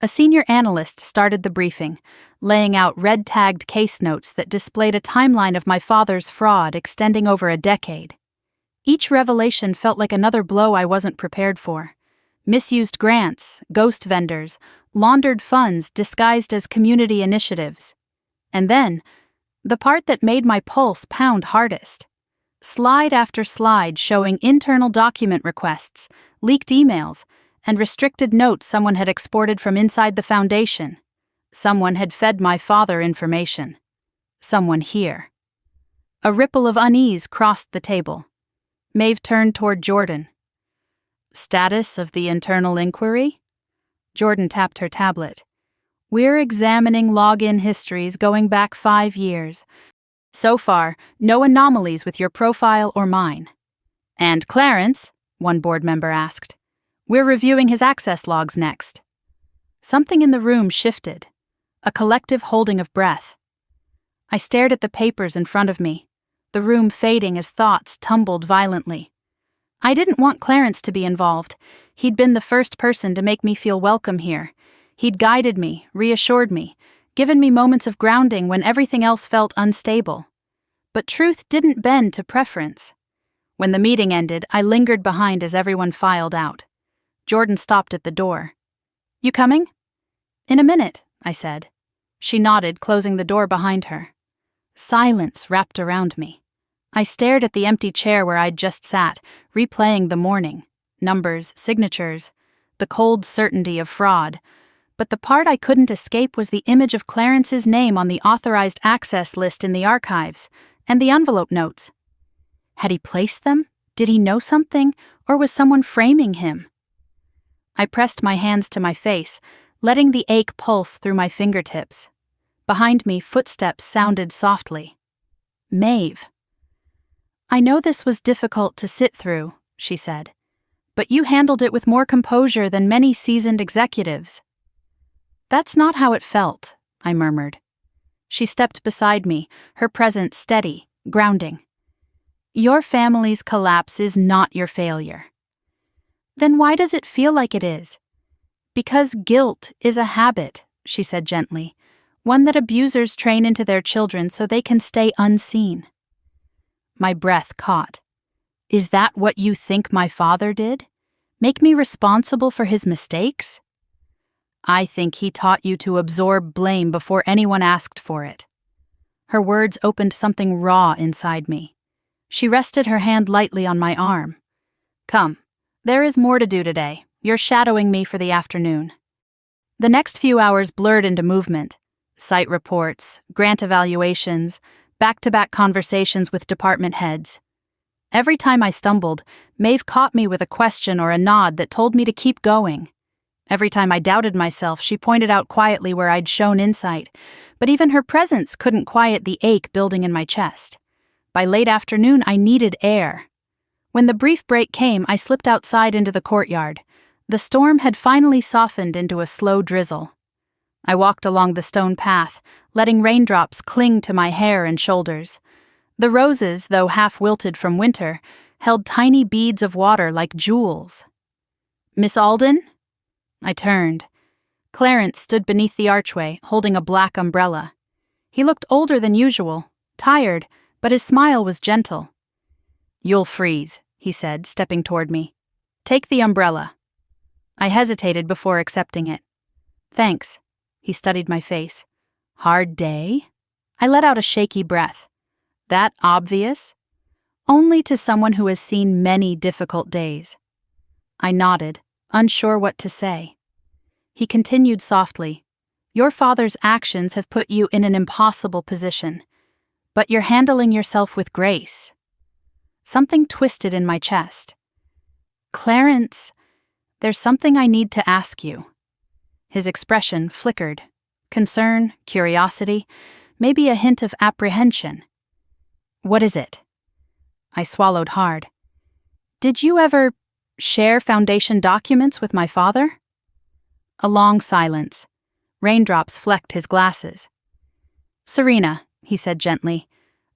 A senior analyst started the briefing, laying out red-tagged case notes that displayed a timeline of my father's fraud extending over a decade. Each revelation felt like another blow I wasn't prepared for. Misused grants, ghost vendors, laundered funds disguised as community initiatives. And then, the part that made my pulse pound hardest. Slide after slide showing internal document requests, leaked emails, and restricted notes someone had exported from inside the foundation. Someone had fed my father information. Someone here. A ripple of unease crossed the table. Maeve turned toward Jordan. "Status of the internal inquiry?" Jordan tapped her tablet. "We're examining login histories going back 5 years. So far, no anomalies with your profile or mine." "And Clarence?" one board member asked. "We're reviewing his access logs next." Something in the room shifted. A collective holding of breath. I stared at the papers in front of me, the room fading as thoughts tumbled violently. I didn't want Clarence to be involved. He'd been the first person to make me feel welcome here. He'd guided me, reassured me, given me moments of grounding when everything else felt unstable. But truth didn't bend to preference. When the meeting ended, I lingered behind as everyone filed out. Jordan stopped at the door. "You coming?" "In a minute," I said. She nodded, closing the door behind her. Silence wrapped around me. I stared at the empty chair where I'd just sat, replaying the morning. Numbers, signatures, the cold certainty of fraud. But the part I couldn't escape was the image of Clarence's name on the authorized access list in the archives, and the envelope notes. Had he placed them? Did he know something? Or was someone framing him? I pressed my hands to my face, letting the ache pulse through my fingertips. Behind me, footsteps sounded softly. "Maeve." "I know this was difficult to sit through," she said, but you handled it with more composure than many seasoned executives." "That's not how it felt," I murmured. She stepped beside me, her presence steady, grounding. "Your family's collapse is not your failure." "Then why does it feel like it is?" "Because guilt is a habit," she said gently, "one that abusers train into their children so they can stay unseen." My breath caught. "Is that what you think my father did? Make me responsible for his mistakes?" "I think he taught you to absorb blame before anyone asked for it." Her words opened something raw inside me. She rested her hand lightly on my arm. "Come, there is more to do today. You're shadowing me for the afternoon." The next few hours blurred into movement. Site reports, grant evaluations, back-to-back conversations with department heads. Every time I stumbled, Maeve caught me with a question or a nod that told me to keep going. Every time I doubted myself, she pointed out quietly where I'd shown insight, but even her presence couldn't quiet the ache building in my chest. By late afternoon, I needed air. When the brief break came, I slipped outside into the courtyard. The storm had finally softened into a slow drizzle. I walked along the stone path, letting raindrops cling to my hair and shoulders. The roses, though half-wilted from winter, held tiny beads of water like jewels. "Miss Alden?" I turned. Clarence stood beneath the archway, holding a black umbrella. He looked older than usual, tired, but his smile was gentle. "You'll freeze," he said, stepping toward me. "Take the umbrella." I hesitated before accepting it. "Thanks." He studied my face. "Hard day?" I let out a shaky breath. "That obvious?" "Only to someone who has seen many difficult days." I nodded, unsure what to say. He continued softly, "Your father's actions have put you in an impossible position, but you're handling yourself with grace." Something twisted in my chest. "Clarence, there's something I need to ask you." His expression flickered. Concern, curiosity, maybe a hint of apprehension. "What is it?" I swallowed hard. "Did you ever share Foundation documents with my father?" A long silence. Raindrops flecked his glasses. "Serena," he said gently,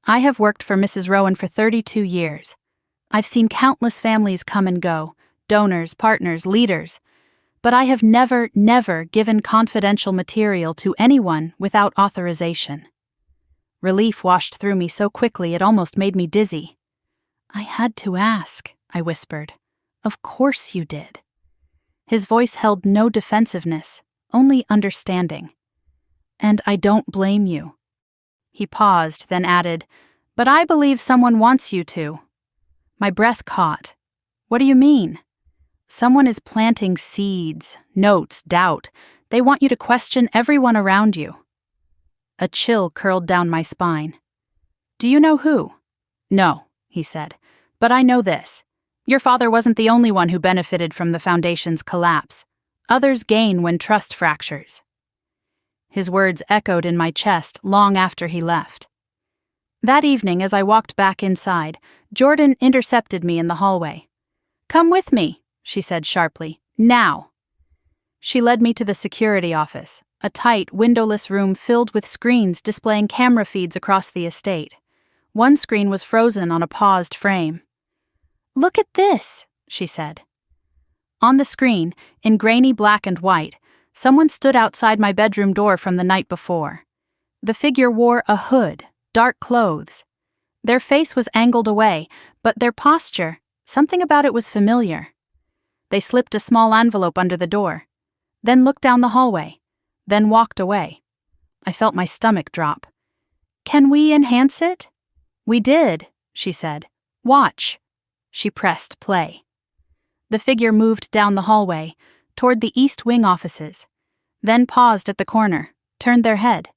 "I have worked for Mrs. Rowan for 32 years. I've seen countless families come and go, donors, partners, leaders, but I have never given confidential material to anyone without authorization." Relief washed through me so quickly it almost made me dizzy. "I had to ask," I whispered. "Of course you did." His voice held no defensiveness, only understanding. "And I don't blame you." He paused, then added, "But I believe someone wants you to." My breath caught. "What do you mean?" "Someone is planting seeds, notes, doubt. They want you to question everyone around you." A chill curled down my spine. "Do you know who?" "No," he said, "but I know this. Your father wasn't the only one who benefited from the Foundation's collapse. Others gain when trust fractures." His words echoed in my chest long after he left. That evening, as I walked back inside, Jordan intercepted me in the hallway. "Come with me," she said sharply. "Now." She led me to the security office, a tight, windowless room filled with screens displaying camera feeds across the estate. One screen was frozen on a paused frame. "Look at this," she said. On the screen, in grainy black and white, someone stood outside my bedroom door from the night before. The figure wore a hood, dark clothes. Their face was angled away, but their posture, something about it was familiar. They slipped a small envelope under the door, then looked down the hallway, then walked away. I felt my stomach drop. "Can we enhance it?" "We did," she said. "Watch." She pressed play. The figure moved down the hallway, toward the East Wing offices, then paused at the corner, turned their head.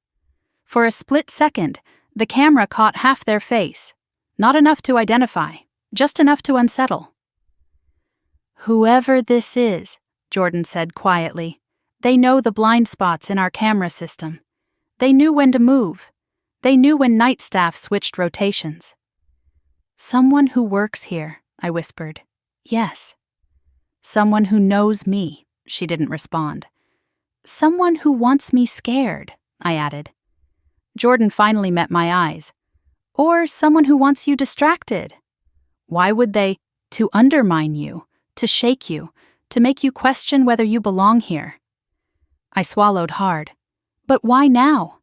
For a split second, the camera caught half their face, not enough to identify, just enough to unsettle. "Whoever this is," Jordan said quietly, "they know the blind spots in our camera system. They knew when to move. They knew when night staff switched rotations." "Someone who works here," I whispered. "Yes." Someone who knows me, she didn't respond. Someone who wants me scared, I added. Jordan finally met my eyes. Or someone who wants you distracted. Why would they? To undermine you, to shake you, to make you question whether you belong here. I swallowed hard. But why now?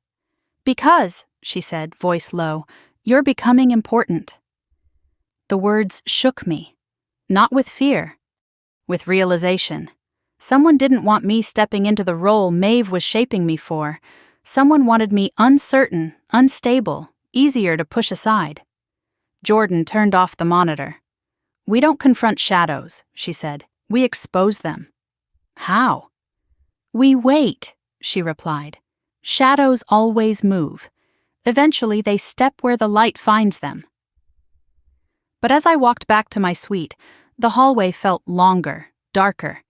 Because, she said, voice low, you're becoming important. The words shook me. Not with fear. With realization. Someone didn't want me stepping into the role Maeve was shaping me for. Someone wanted me uncertain, unstable, easier to push aside. Jordan turned off the monitor. We don't confront shadows, she said. We expose them. How? We wait, she replied. Shadows always move. Eventually they step where the light finds them. But as I walked back to my suite, the hallway felt longer, darker.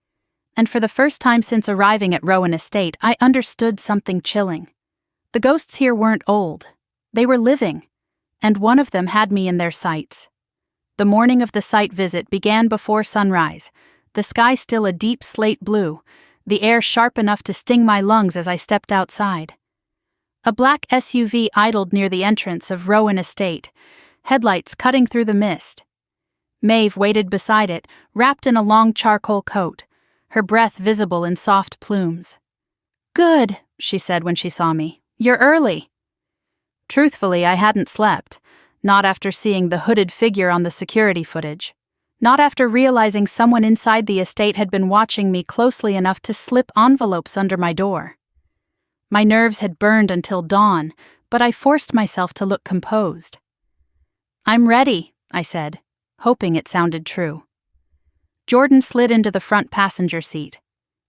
And for the first time since arriving at Rowan Estate, I understood something chilling. The ghosts here weren't old. They were living, and one of them had me in their sights. The morning of the site visit began before sunrise, the sky still a deep slate blue, the air sharp enough to sting my lungs as I stepped outside. A black SUV idled near the entrance of Rowan Estate, headlights cutting through the mist. Maeve waited beside it, wrapped in a long charcoal coat, her breath visible in soft plumes. Good, she said when she saw me. You're early. Truthfully, I hadn't slept, not after seeing the hooded figure on the security footage, not after realizing someone inside the estate had been watching me closely enough to slip envelopes under my door. My nerves had burned until dawn, but I forced myself to look composed. I'm ready, I said, hoping it sounded true. Jordan slid into the front passenger seat.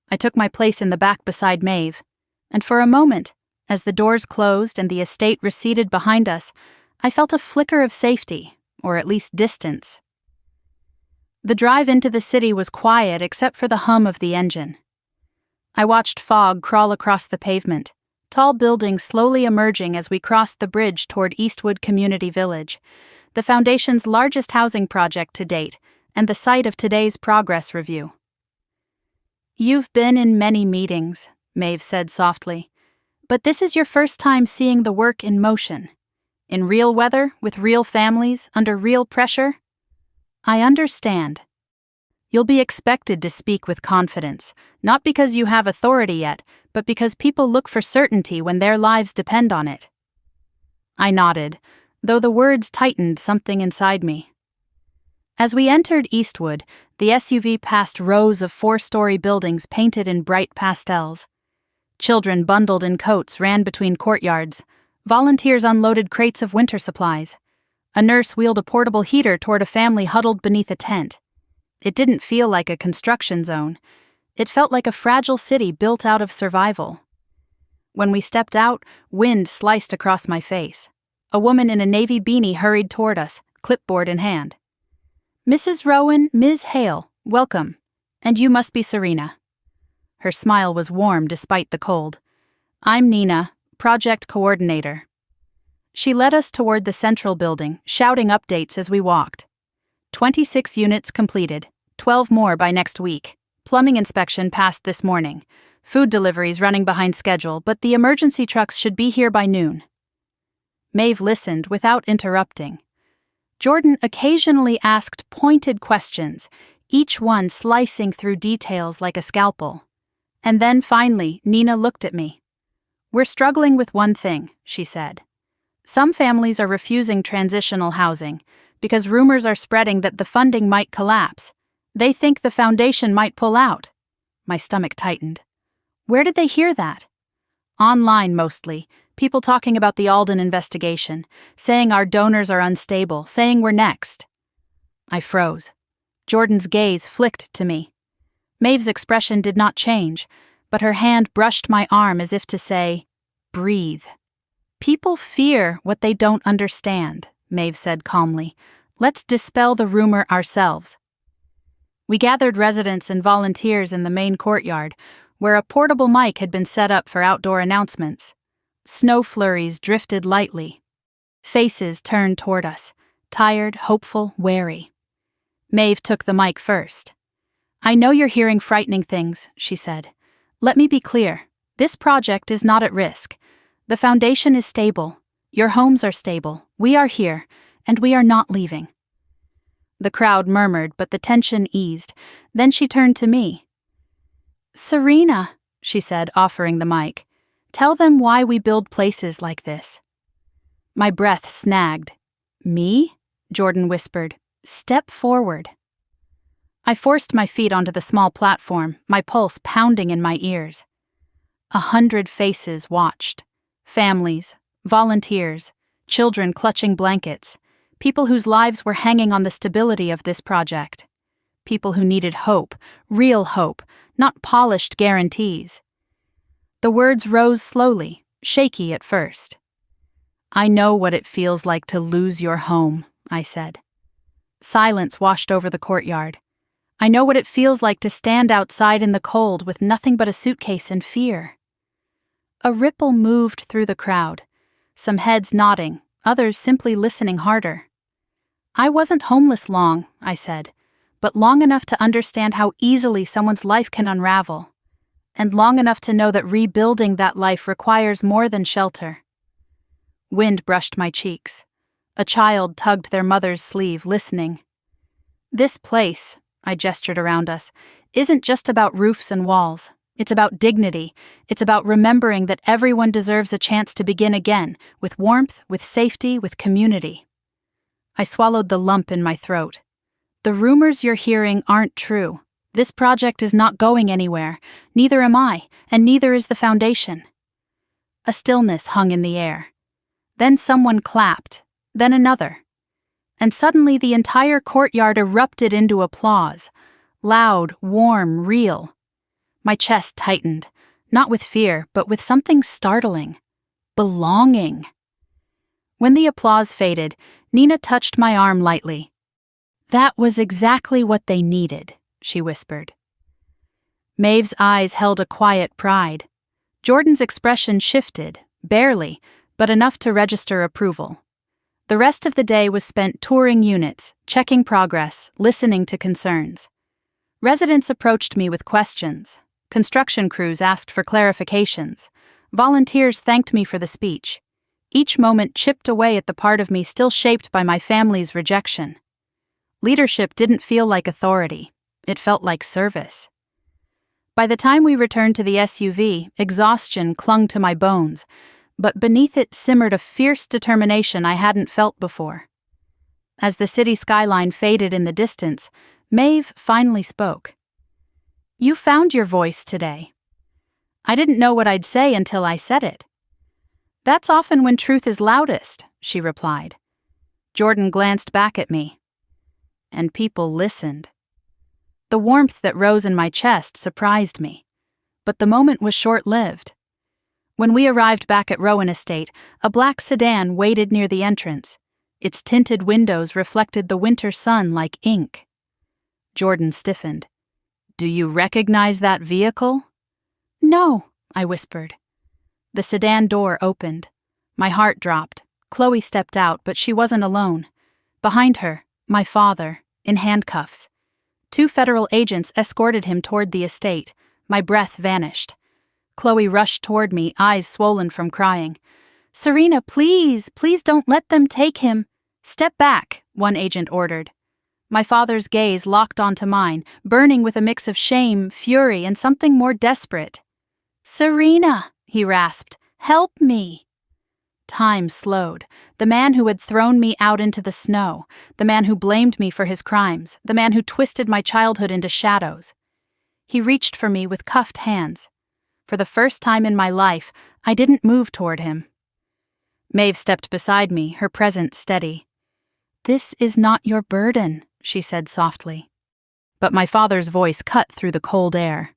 I took my place in the back beside Maeve, and for a moment, as the doors closed and the estate receded behind us, I felt a flicker of safety, or at least distance. The drive into the city was quiet except for the hum of the engine. I watched fog crawl across the pavement, tall buildings slowly emerging as we crossed the bridge toward Eastwood Community Village, the Foundation's largest housing project to date, and the site of today's progress review. You've been in many meetings, Maeve said softly, but this is your first time seeing the work in motion. In real weather, with real families, under real pressure? I understand. You'll be expected to speak with confidence, not because you have authority yet, but because people look for certainty when their lives depend on it. I nodded, though the words tightened something inside me. As we entered Eastwood, the SUV passed rows of 4-story buildings painted in bright pastels. Children bundled in coats ran between courtyards. Volunteers unloaded crates of winter supplies. A nurse wheeled a portable heater toward a family huddled beneath a tent. It didn't feel like a construction zone. It felt like a fragile city built out of survival. When we stepped out, wind sliced across my face. A woman in a navy beanie hurried toward us, clipboard in hand. Mrs. Rowan, Ms. Hale, welcome. And you must be Serena. Her smile was warm despite the cold. I'm Nina, project coordinator. She led us toward the central building, shouting updates as we walked. 26 units completed, 12 more by next week. Plumbing inspection passed this morning. Food deliveries running behind schedule, but the emergency trucks should be here by noon. Maeve listened without interrupting. Jordan occasionally asked pointed questions, each one slicing through details like a scalpel. And then finally, Nina looked at me. We're struggling with one thing, she said. Some families are refusing transitional housing because rumors are spreading that the funding might collapse. They think the foundation might pull out. My stomach tightened. Where did they hear that? Online mostly, people talking about the Alden investigation, saying our donors are unstable, saying we're next. I froze. Jordan's gaze flicked to me. Maeve's expression did not change, but her hand brushed my arm as if to say, breathe. People fear what they don't understand, Maeve said calmly. Let's dispel the rumor ourselves. We gathered residents and volunteers in the main courtyard, where a portable mic had been set up for outdoor announcements. Snow flurries drifted lightly. Faces turned toward us, tired, hopeful, wary. Maeve took the mic first. I know you're hearing frightening things, she said. Let me be clear. This project is not at risk. The foundation is stable. Your homes are stable. We are here, and we are not leaving. The crowd murmured, but the tension eased. Then she turned to me. Serena, she said, offering the mic. Tell them why we build places like this. My breath snagged. Me? Jordan whispered. Step forward. I forced my feet onto the small platform, my pulse pounding in my ears. 100 faces watched. Families, volunteers, children clutching blankets, people whose lives were hanging on the stability of this project. People who needed hope, real hope, not polished guarantees. The words rose slowly, shaky at first. I know what it feels like to lose your home, I said. Silence washed over the courtyard. I know what it feels like to stand outside in the cold with nothing but a suitcase and fear. A ripple moved through the crowd, some heads nodding, others simply listening harder. I wasn't homeless long, I said, but long enough to understand how easily someone's life can unravel, and long enough to know that rebuilding that life requires more than shelter. Wind brushed my cheeks. A child tugged their mother's sleeve, listening. This place, I gestured around us, isn't just about roofs and walls. It's about dignity. It's about remembering that everyone deserves a chance to begin again, with warmth, with safety, with community. I swallowed the lump in my throat. The rumors you're hearing aren't true. This project is not going anywhere. Neither am I, and neither is the foundation. A stillness hung in the air. Then someone clapped, then another. And suddenly the entire courtyard erupted into applause. Loud, warm, real. My chest tightened, not with fear, but with something startling. Belonging. When the applause faded, Nina touched my arm lightly. That was exactly what they needed, she whispered. Maeve's eyes held a quiet pride. Jordan's expression shifted, barely, but enough to register approval. The rest of the day was spent touring units, checking progress, listening to concerns. Residents approached me with questions. Construction crews asked for clarifications. Volunteers thanked me for the speech. Each moment chipped away at the part of me still shaped by my family's rejection. Leadership didn't feel like authority. It felt like service. By the time we returned to the SUV, exhaustion clung to my bones, but beneath it simmered a fierce determination I hadn't felt before. As the city skyline faded in the distance, Maeve finally spoke. You found your voice today. I didn't know what I'd say until I said it. That's often when truth is loudest, she replied. Jordan glanced back at me. And people listened. The warmth that rose in my chest surprised me, but the moment was short-lived. When we arrived back at Rowan Estate, a black sedan waited near the entrance. Its tinted windows reflected the winter sun like ink. Jordan stiffened. Do you recognize that vehicle? No, I whispered. The sedan door opened. My heart dropped. Chloe stepped out, but she wasn't alone. Behind her, my father, in handcuffs. 2 federal agents escorted him toward the estate. My breath vanished. Chloe rushed toward me, eyes swollen from crying. Serena, please don't let them take him. Step back, one agent ordered. My father's gaze locked onto mine, burning with a mix of shame, fury, and something more desperate. Serena, he rasped, help me. Time slowed. The man who had thrown me out into the snow, the man who blamed me for his crimes, the man who twisted my childhood into shadows. He reached for me with cuffed hands. For the first time in my life, I didn't move toward him. Maeve stepped beside me, her presence steady. This is not your burden, she said softly. But my father's voice cut through the cold air.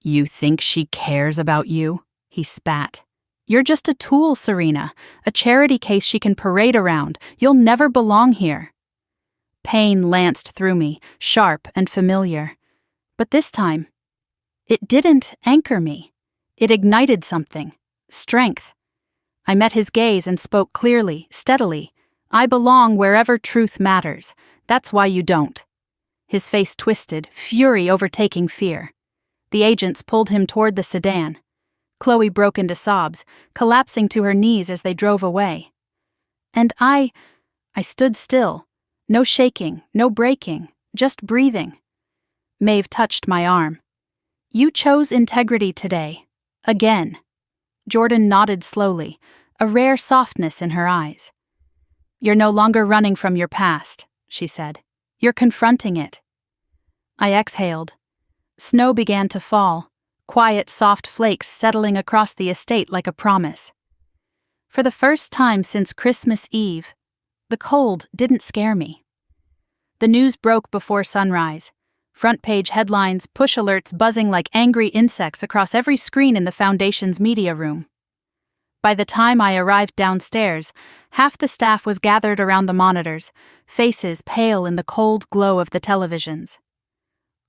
You think she cares about you? He spat. You're just a tool, Serena, a charity case she can parade around. You'll never belong here. Pain lanced through me, sharp and familiar. But this time, it didn't anchor me. It ignited something. Strength. I met his gaze and spoke clearly, steadily. I belong wherever truth matters. That's why you don't. His face twisted, fury overtaking fear. The agents pulled him toward the sedan. Chloe broke into sobs, collapsing to her knees as they drove away. And I stood still. No shaking, no breaking, just breathing. Maeve touched my arm. You chose integrity today. Again. Jordan nodded slowly, a rare softness in her eyes. You're no longer running from your past, she said. You're confronting it. I exhaled. Snow began to fall, quiet, soft flakes settling across the estate like a promise. For the first time since Christmas Eve, the cold didn't scare me. The news broke before sunrise. Front-page headlines, push alerts buzzing like angry insects across every screen in the Foundation's media room. By the time I arrived downstairs, half the staff was gathered around the monitors, faces pale in the cold glow of the televisions.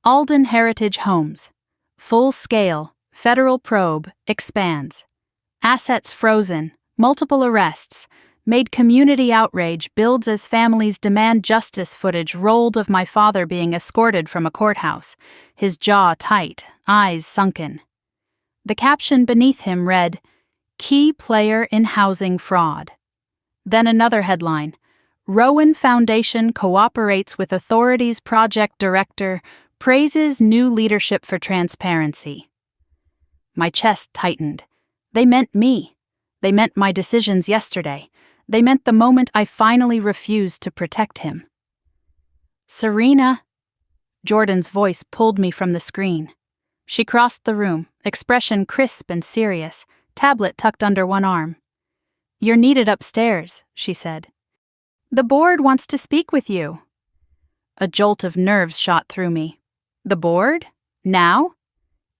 Alden Heritage Homes. Full-scale, federal probe, expands. Assets frozen, multiple arrests, made community outrage builds as families demand justice. Footage rolled of my father being escorted from a courthouse, his jaw tight, eyes sunken. The caption beneath him read, Key player in housing fraud. Then another headline, Rowan Foundation cooperates with authorities. Project director praises new leadership for transparency. My chest tightened. They meant me. They meant my decisions yesterday. They meant the moment I finally refused to protect him. Serena. Jordan's voice pulled me from the screen. She crossed the room, expression crisp and serious, tablet tucked under one arm. You're needed upstairs, she said. The board wants to speak with you. A jolt of nerves shot through me. The board? Now?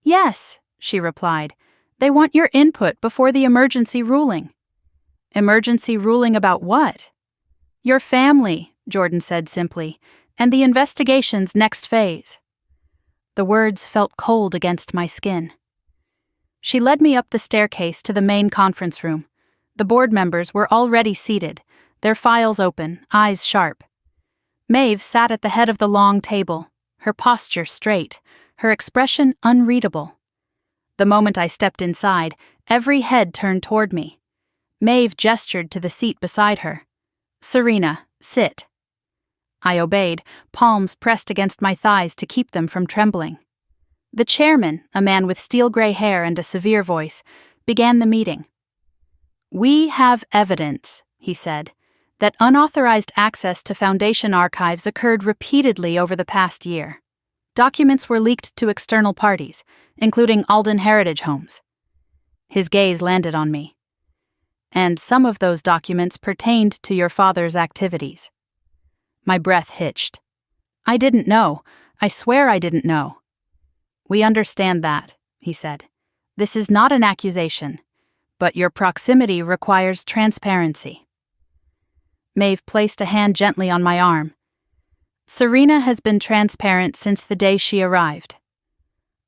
Yes, she replied. They want your input before the emergency ruling. Emergency ruling about what? Your family, Jordan said simply, and the investigation's next phase. The words felt cold against my skin. She led me up the staircase to the main conference room. The board members were already seated, their files open, eyes sharp. Maeve sat at the head of the long table, her posture straight, her expression unreadable. The moment I stepped inside, every head turned toward me. Maeve gestured to the seat beside her. Serena, sit. I obeyed, palms pressed against my thighs to keep them from trembling. The chairman, a man with steel-gray hair and a severe voice, began the meeting. We have evidence, he said, that unauthorized access to Foundation archives occurred repeatedly over the past year. Documents were leaked to external parties, including Alden Heritage Homes. His gaze landed on me. And some of those documents pertained to your father's activities. My breath hitched. I didn't know. I swear I didn't know. We understand that, he said. This is not an accusation, but your proximity requires transparency. Maeve placed a hand gently on my arm. Serena has been transparent since the day she arrived.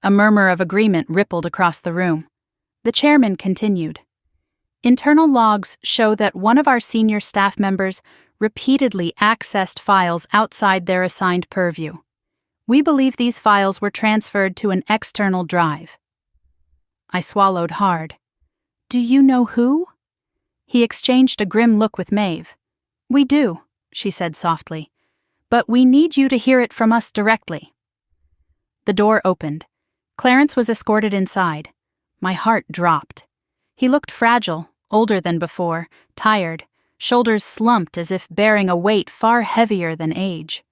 A murmur of agreement rippled across the room. The chairman continued. Internal logs show that one of our senior staff members repeatedly accessed files outside their assigned purview. We believe these files were transferred to an external drive. I swallowed hard. Do you know who? He exchanged a grim look with Maeve. We do, she said softly. But we need you to hear it from us directly. The door opened. Clarence was escorted inside. My heart dropped. He looked fragile, older than before, tired, shoulders slumped as if bearing a weight far heavier than age.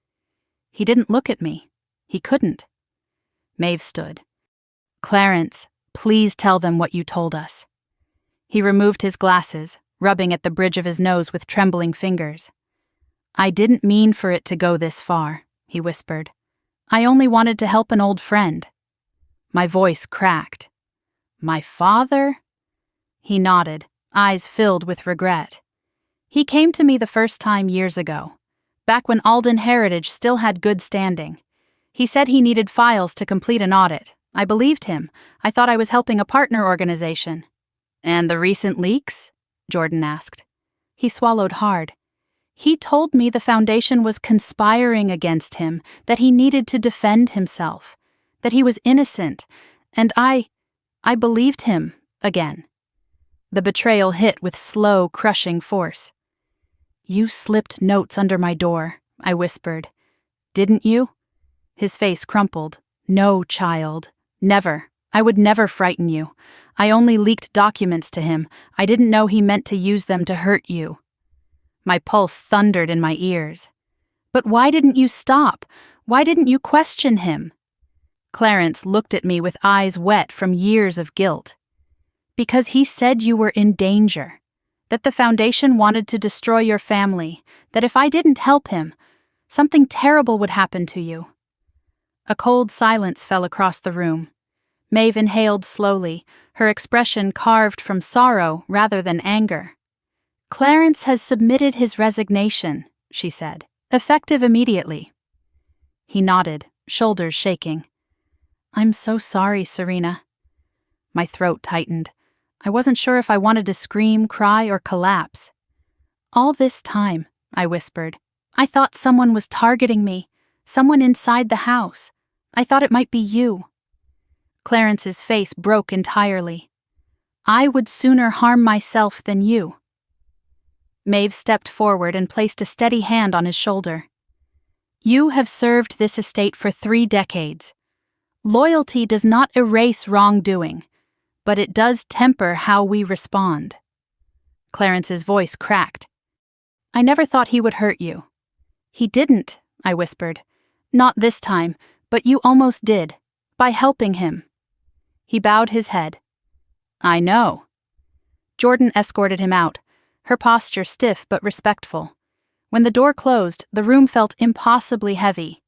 He didn't look at me. He couldn't. Maeve stood. Clarence, please tell them what you told us. He removed his glasses, rubbing at the bridge of his nose with trembling fingers. I didn't mean for it to go this far, he whispered. I only wanted to help an old friend. My voice cracked. My father? He nodded, eyes filled with regret. He came to me the first time years ago, back when Alden Heritage still had good standing. He said he needed files to complete an audit. I believed him. I thought I was helping a partner organization. And the recent leaks? Jordan asked. He swallowed hard. He told me the Foundation was conspiring against him, that he needed to defend himself, that he was innocent, and I believed him again. The betrayal hit with slow, crushing force. "You slipped notes under my door," I whispered. "Didn't you?" His face crumpled. "No, child. Never. I would never frighten you. I only leaked documents to him. I didn't know he meant to use them to hurt you." My pulse thundered in my ears. "But why didn't you stop? Why didn't you question him?" Clarence looked at me with eyes wet from years of guilt. "Because he said you were in danger, that the Foundation wanted to destroy your family, that if I didn't help him, something terrible would happen to you." A cold silence fell across the room. Maeve inhaled slowly, her expression carved from sorrow rather than anger. "Clarence has submitted his resignation," she said, "effective immediately." He nodded, shoulders shaking. "I'm so sorry, Serena." My throat tightened. I wasn't sure if I wanted to scream, cry, or collapse. "All this time," I whispered, "I thought someone was targeting me, someone inside the house. I thought it might be you." Clarence's face broke entirely. "I would sooner harm myself than you." Maeve stepped forward and placed a steady hand on his shoulder. "You have served this estate for 3 decades. Loyalty does not erase wrongdoing, but it does temper how we respond." Clarence's voice cracked. "I never thought he would hurt you." "He didn't," I whispered. "Not this time, but you almost did, by helping him." He bowed his head. "I know." Jordan escorted him out, her posture stiff but respectful. When the door closed, the room felt impossibly heavy.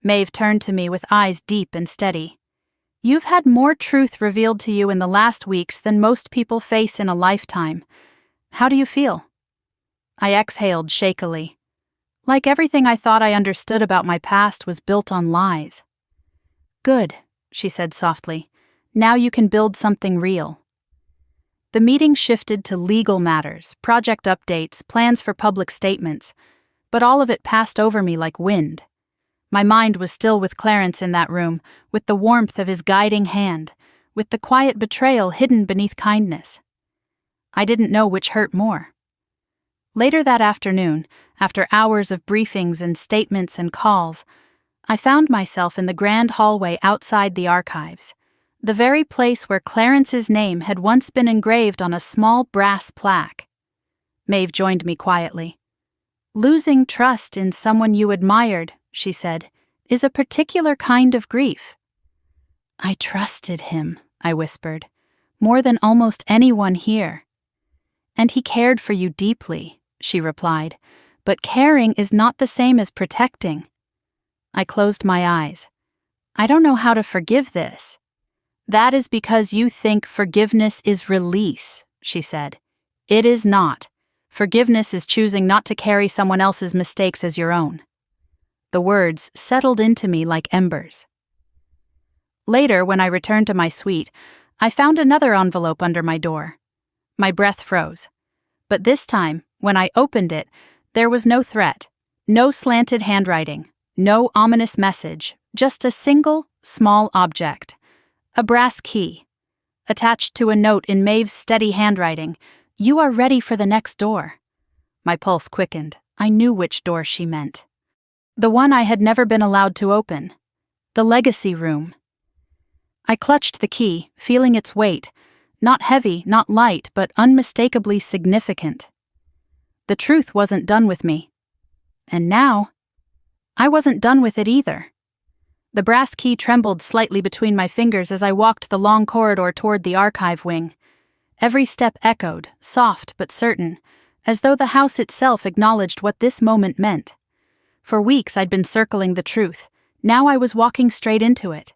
Maeve turned to me with eyes deep and steady. "You've had more truth revealed to you in the last weeks than most people face in a lifetime. How do you feel?" I exhaled shakily. Like everything I thought I understood about my past was built on lies. "Good," she said softly. "Now you can build something real." The meeting shifted to legal matters, project updates, plans for public statements, but all of it passed over me like wind. My mind was still with Clarence in that room, with the warmth of his guiding hand, with the quiet betrayal hidden beneath kindness. I didn't know which hurt more. Later that afternoon, after hours of briefings and statements and calls, I found myself in the grand hallway outside the archives, the very place where Clarence's name had once been engraved on a small brass plaque. Maeve joined me quietly. "Losing trust in someone you admired," she said, "is a particular kind of grief." "I trusted him," I whispered, "more than almost anyone here." "And he cared for you deeply," she replied, "but caring is not the same as protecting." I closed my eyes. "I don't know how to forgive this." "That is because you think forgiveness is release," she said. "It is not. Forgiveness is choosing not to carry someone else's mistakes as your own." The words settled into me like embers. Later, when I returned to my suite, I found another envelope under my door. My breath froze. But this time, when I opened it, there was no threat, no slanted handwriting, no ominous message, just a single, small object. A brass key. Attached to a note in Maeve's steady handwriting, "You are ready for the next door." My pulse quickened. I knew which door she meant. The one I had never been allowed to open. The legacy room. I clutched the key, feeling its weight. Not heavy, not light, but unmistakably significant. The truth wasn't done with me. And now, I wasn't done with it either. The brass key trembled slightly between my fingers as I walked the long corridor toward the archive wing. Every step echoed, soft but certain, as though the house itself acknowledged what this moment meant. For weeks I'd been circling the truth. Now I was walking straight into it.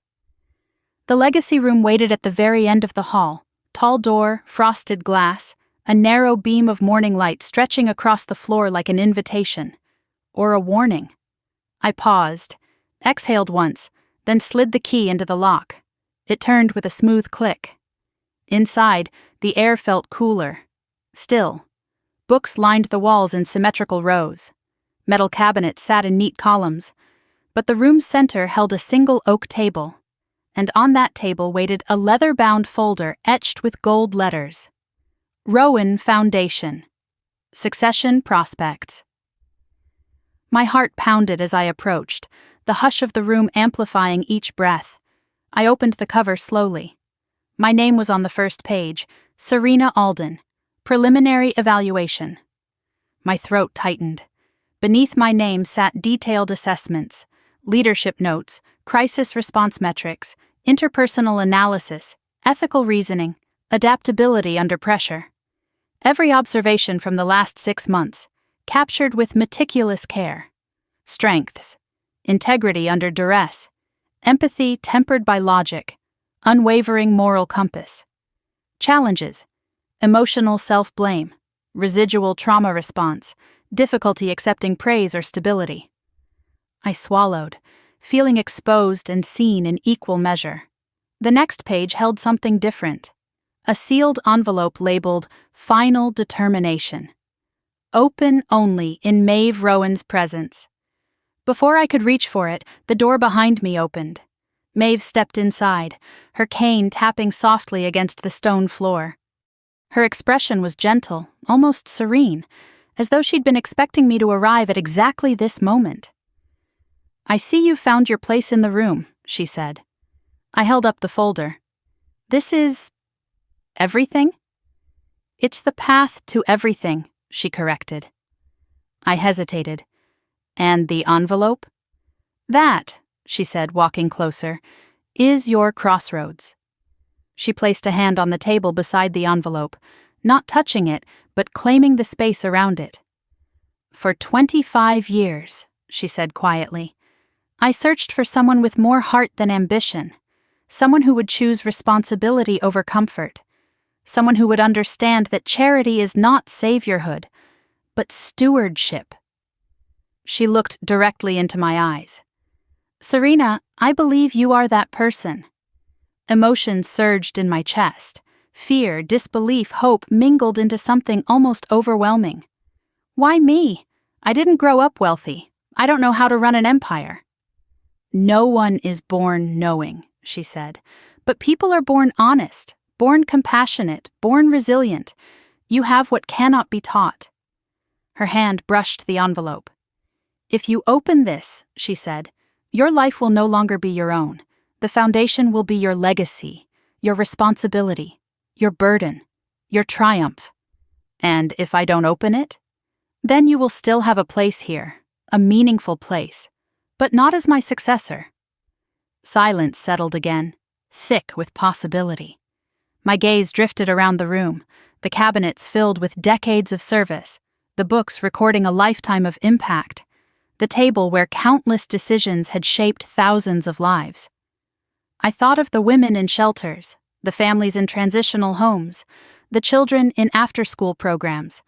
The legacy room waited at the very end of the hall. Tall door, frosted glass, a narrow beam of morning light stretching across the floor like an invitation. Or a warning. I paused, exhaled once, then slid the key into the lock. It turned with a smooth click. Inside, the air felt cooler. Still. Books lined the walls in symmetrical rows. Metal cabinets sat in neat columns. But the room's center held a single oak table, and on that table waited a leather-bound folder etched with gold letters. Rowan Foundation. Succession Prospects. My heart pounded as I approached, the hush of the room amplifying each breath. I opened the cover slowly. My name was on the first page, Serena Alden, Preliminary Evaluation. My throat tightened. Beneath my name sat detailed assessments, leadership notes, crisis response metrics, interpersonal analysis, ethical reasoning, adaptability under pressure. Every observation from the last 6 months, captured with meticulous care. Strengths: integrity under duress, empathy tempered by logic, unwavering moral compass. Challenges: emotional self-blame, residual trauma response, difficulty accepting praise or stability. I swallowed, feeling exposed and seen in equal measure. The next page held something different. A sealed envelope labeled Final Determination. Open only in Maeve Rowan's presence. Before I could reach for it, the door behind me opened. Maeve stepped inside, her cane tapping softly against the stone floor. Her expression was gentle, almost serene, as though she'd been expecting me to arrive at exactly this moment. "I see you've found your place in the room," she said. I held up the folder. "This is everything?" "It's the path to everything," she corrected. I hesitated. "And the envelope?" "That," she said, walking closer, "is your crossroads." She placed a hand on the table beside the envelope, not touching it, but claiming the space around it. "For 25 years," she said quietly, "I searched for someone with more heart than ambition, someone who would choose responsibility over comfort, someone who would understand that charity is not saviorhood, but stewardship." She looked directly into my eyes. "Serena, I believe you are that person." Emotion surged in my chest. Fear, disbelief, hope mingled into something almost overwhelming. "Why me? I didn't grow up wealthy. I don't know how to run an empire." "No one is born knowing," she said, "but people are born honest, born compassionate, born resilient. You have what cannot be taught." Her hand brushed the envelope. "If you open this," she said, "your life will no longer be your own. The foundation will be your legacy, your responsibility, your burden, your triumph. And if I don't open it, then you will still have a place here, a meaningful place, but not as my successor." Silence settled again, thick with possibility. My gaze drifted around the room, the cabinets filled with decades of service, the books recording a lifetime of impact, the table where countless decisions had shaped thousands of lives. I thought of the women in shelters, the families in transitional homes, the children in after-school programs.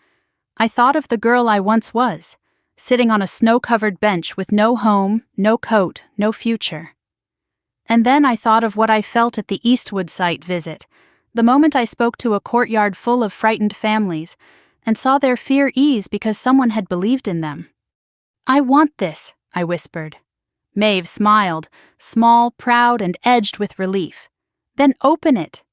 I thought of the girl I once was, sitting on a snow-covered bench with no home, no coat, no future. And then I thought of what I felt at the Eastwood site visit, the moment I spoke to a courtyard full of frightened families and saw their fear ease because someone had believed in them. "I want this," I whispered. Maeve smiled, small, proud, and edged with relief. "Then open it."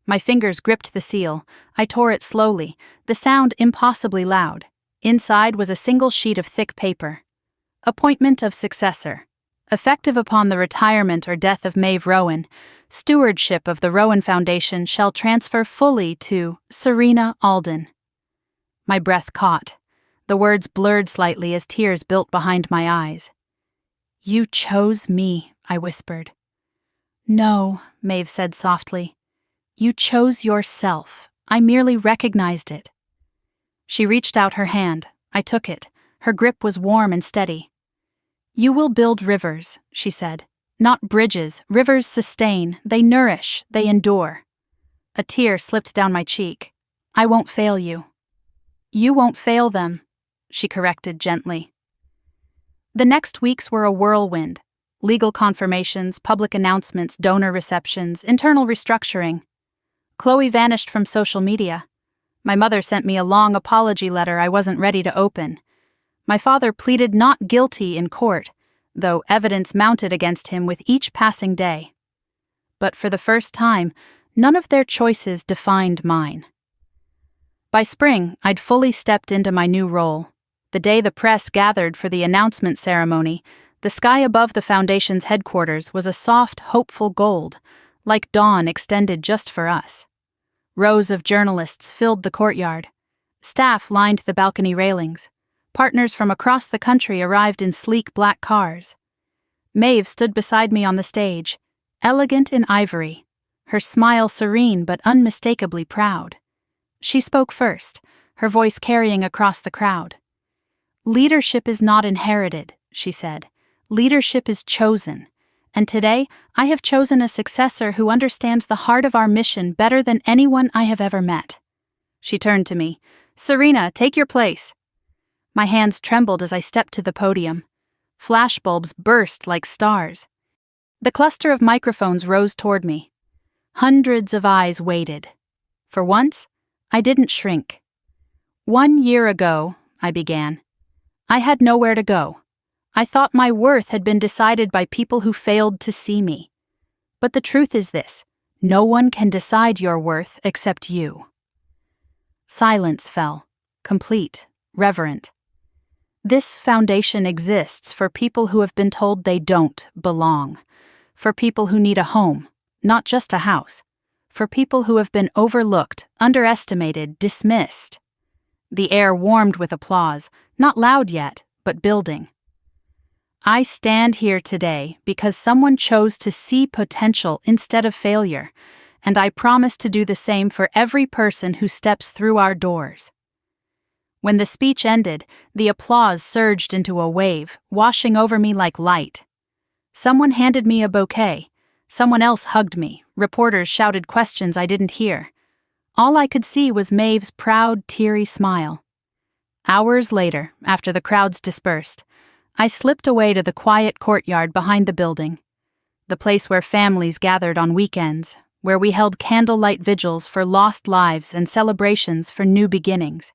My fingers gripped the seal. I tore it slowly, the sound impossibly loud. Inside was a single sheet of thick paper. Appointment of successor. Effective upon the retirement or death of Maeve Rowan, stewardship of the Rowan Foundation shall transfer fully to Serena Alden. My breath caught. The words blurred slightly as tears built behind my eyes. "You chose me," I whispered. "No," Maeve said softly. "You chose yourself. I merely recognized it." She reached out her hand. I took it. Her grip was warm and steady. "You will build rivers," she said. "Not bridges. Rivers sustain. They nourish. They endure." A tear slipped down my cheek. "I won't fail you." "You won't fail them," she corrected gently. The next weeks were a whirlwind. Legal confirmations, public announcements, donor receptions, internal restructuring. Chloe vanished from social media. My mother sent me a long apology letter I wasn't ready to open. My father pleaded not guilty in court, though evidence mounted against him with each passing day. But for the first time, none of their choices defined mine. By spring, I'd fully stepped into my new role. The day the press gathered for the announcement ceremony, the sky above the Foundation's headquarters was a soft, hopeful gold, like dawn extended just for us. Rows of journalists filled the courtyard. Staff lined the balcony railings. Partners from across the country arrived in sleek black cars. Maeve stood beside me on the stage, elegant in ivory, her smile serene but unmistakably proud. She spoke first, her voice carrying across the crowd. "Leadership is not inherited," she said. "Leadership is chosen. And today, I have chosen a successor who understands the heart of our mission better than anyone I have ever met." She turned to me. "Serena, take your place." My hands trembled as I stepped to the podium. Flashbulbs burst like stars. The cluster of microphones rose toward me. Hundreds of eyes waited. For once, I didn't shrink. "1 year ago," I began, "I had nowhere to go. I thought my worth had been decided by people who failed to see me. But the truth is this: no one can decide your worth except you." Silence fell, complete, reverent. This foundation exists for people who have been told they don't belong, for people who need a home, not just a house, for people who have been overlooked, underestimated, dismissed. The air warmed with applause, not loud yet, but building. I stand here today because someone chose to see potential instead of failure, and I promise to do the same for every person who steps through our doors. When the speech ended, the applause surged into a wave, washing over me like light. Someone handed me a bouquet. Someone else hugged me. Reporters shouted questions I didn't hear. All I could see was Maeve's proud, teary smile. Hours later, after the crowds dispersed, I slipped away to the quiet courtyard behind the building, the place where families gathered on weekends, where we held candlelight vigils for lost lives and celebrations for new beginnings.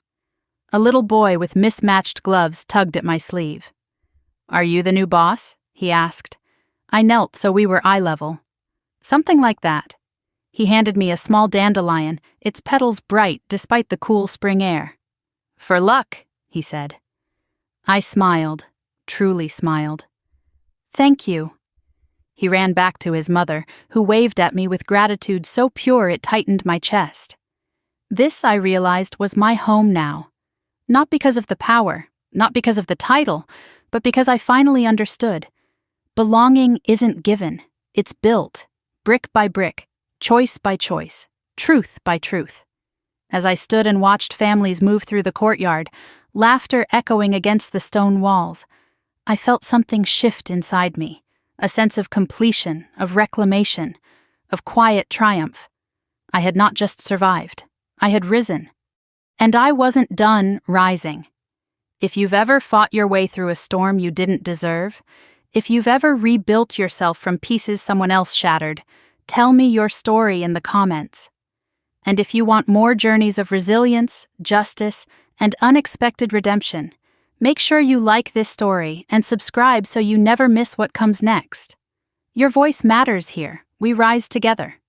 A little boy with mismatched gloves tugged at my sleeve. "Are you the new boss?" he asked. I knelt so we were eye level. "Something like that." He handed me a small dandelion, its petals bright despite the cool spring air. "For luck," he said. I smiled, truly smiled. "Thank you." He ran back to his mother, who waved at me with gratitude so pure it tightened my chest. This, I realized, was my home now. Not because of the power, not because of the title, but because I finally understood. Belonging isn't given, it's built, brick by brick, choice by choice, truth by truth. As I stood and watched families move through the courtyard, laughter echoing against the stone walls, I felt something shift inside me, a sense of completion, of reclamation, of quiet triumph. I had not just survived, I had risen. And I wasn't done rising. If you've ever fought your way through a storm you didn't deserve, if you've ever rebuilt yourself from pieces someone else shattered, tell me your story in the comments. And if you want more journeys of resilience, justice, and unexpected redemption, make sure you like this story and subscribe so you never miss what comes next. Your voice matters here. We rise together.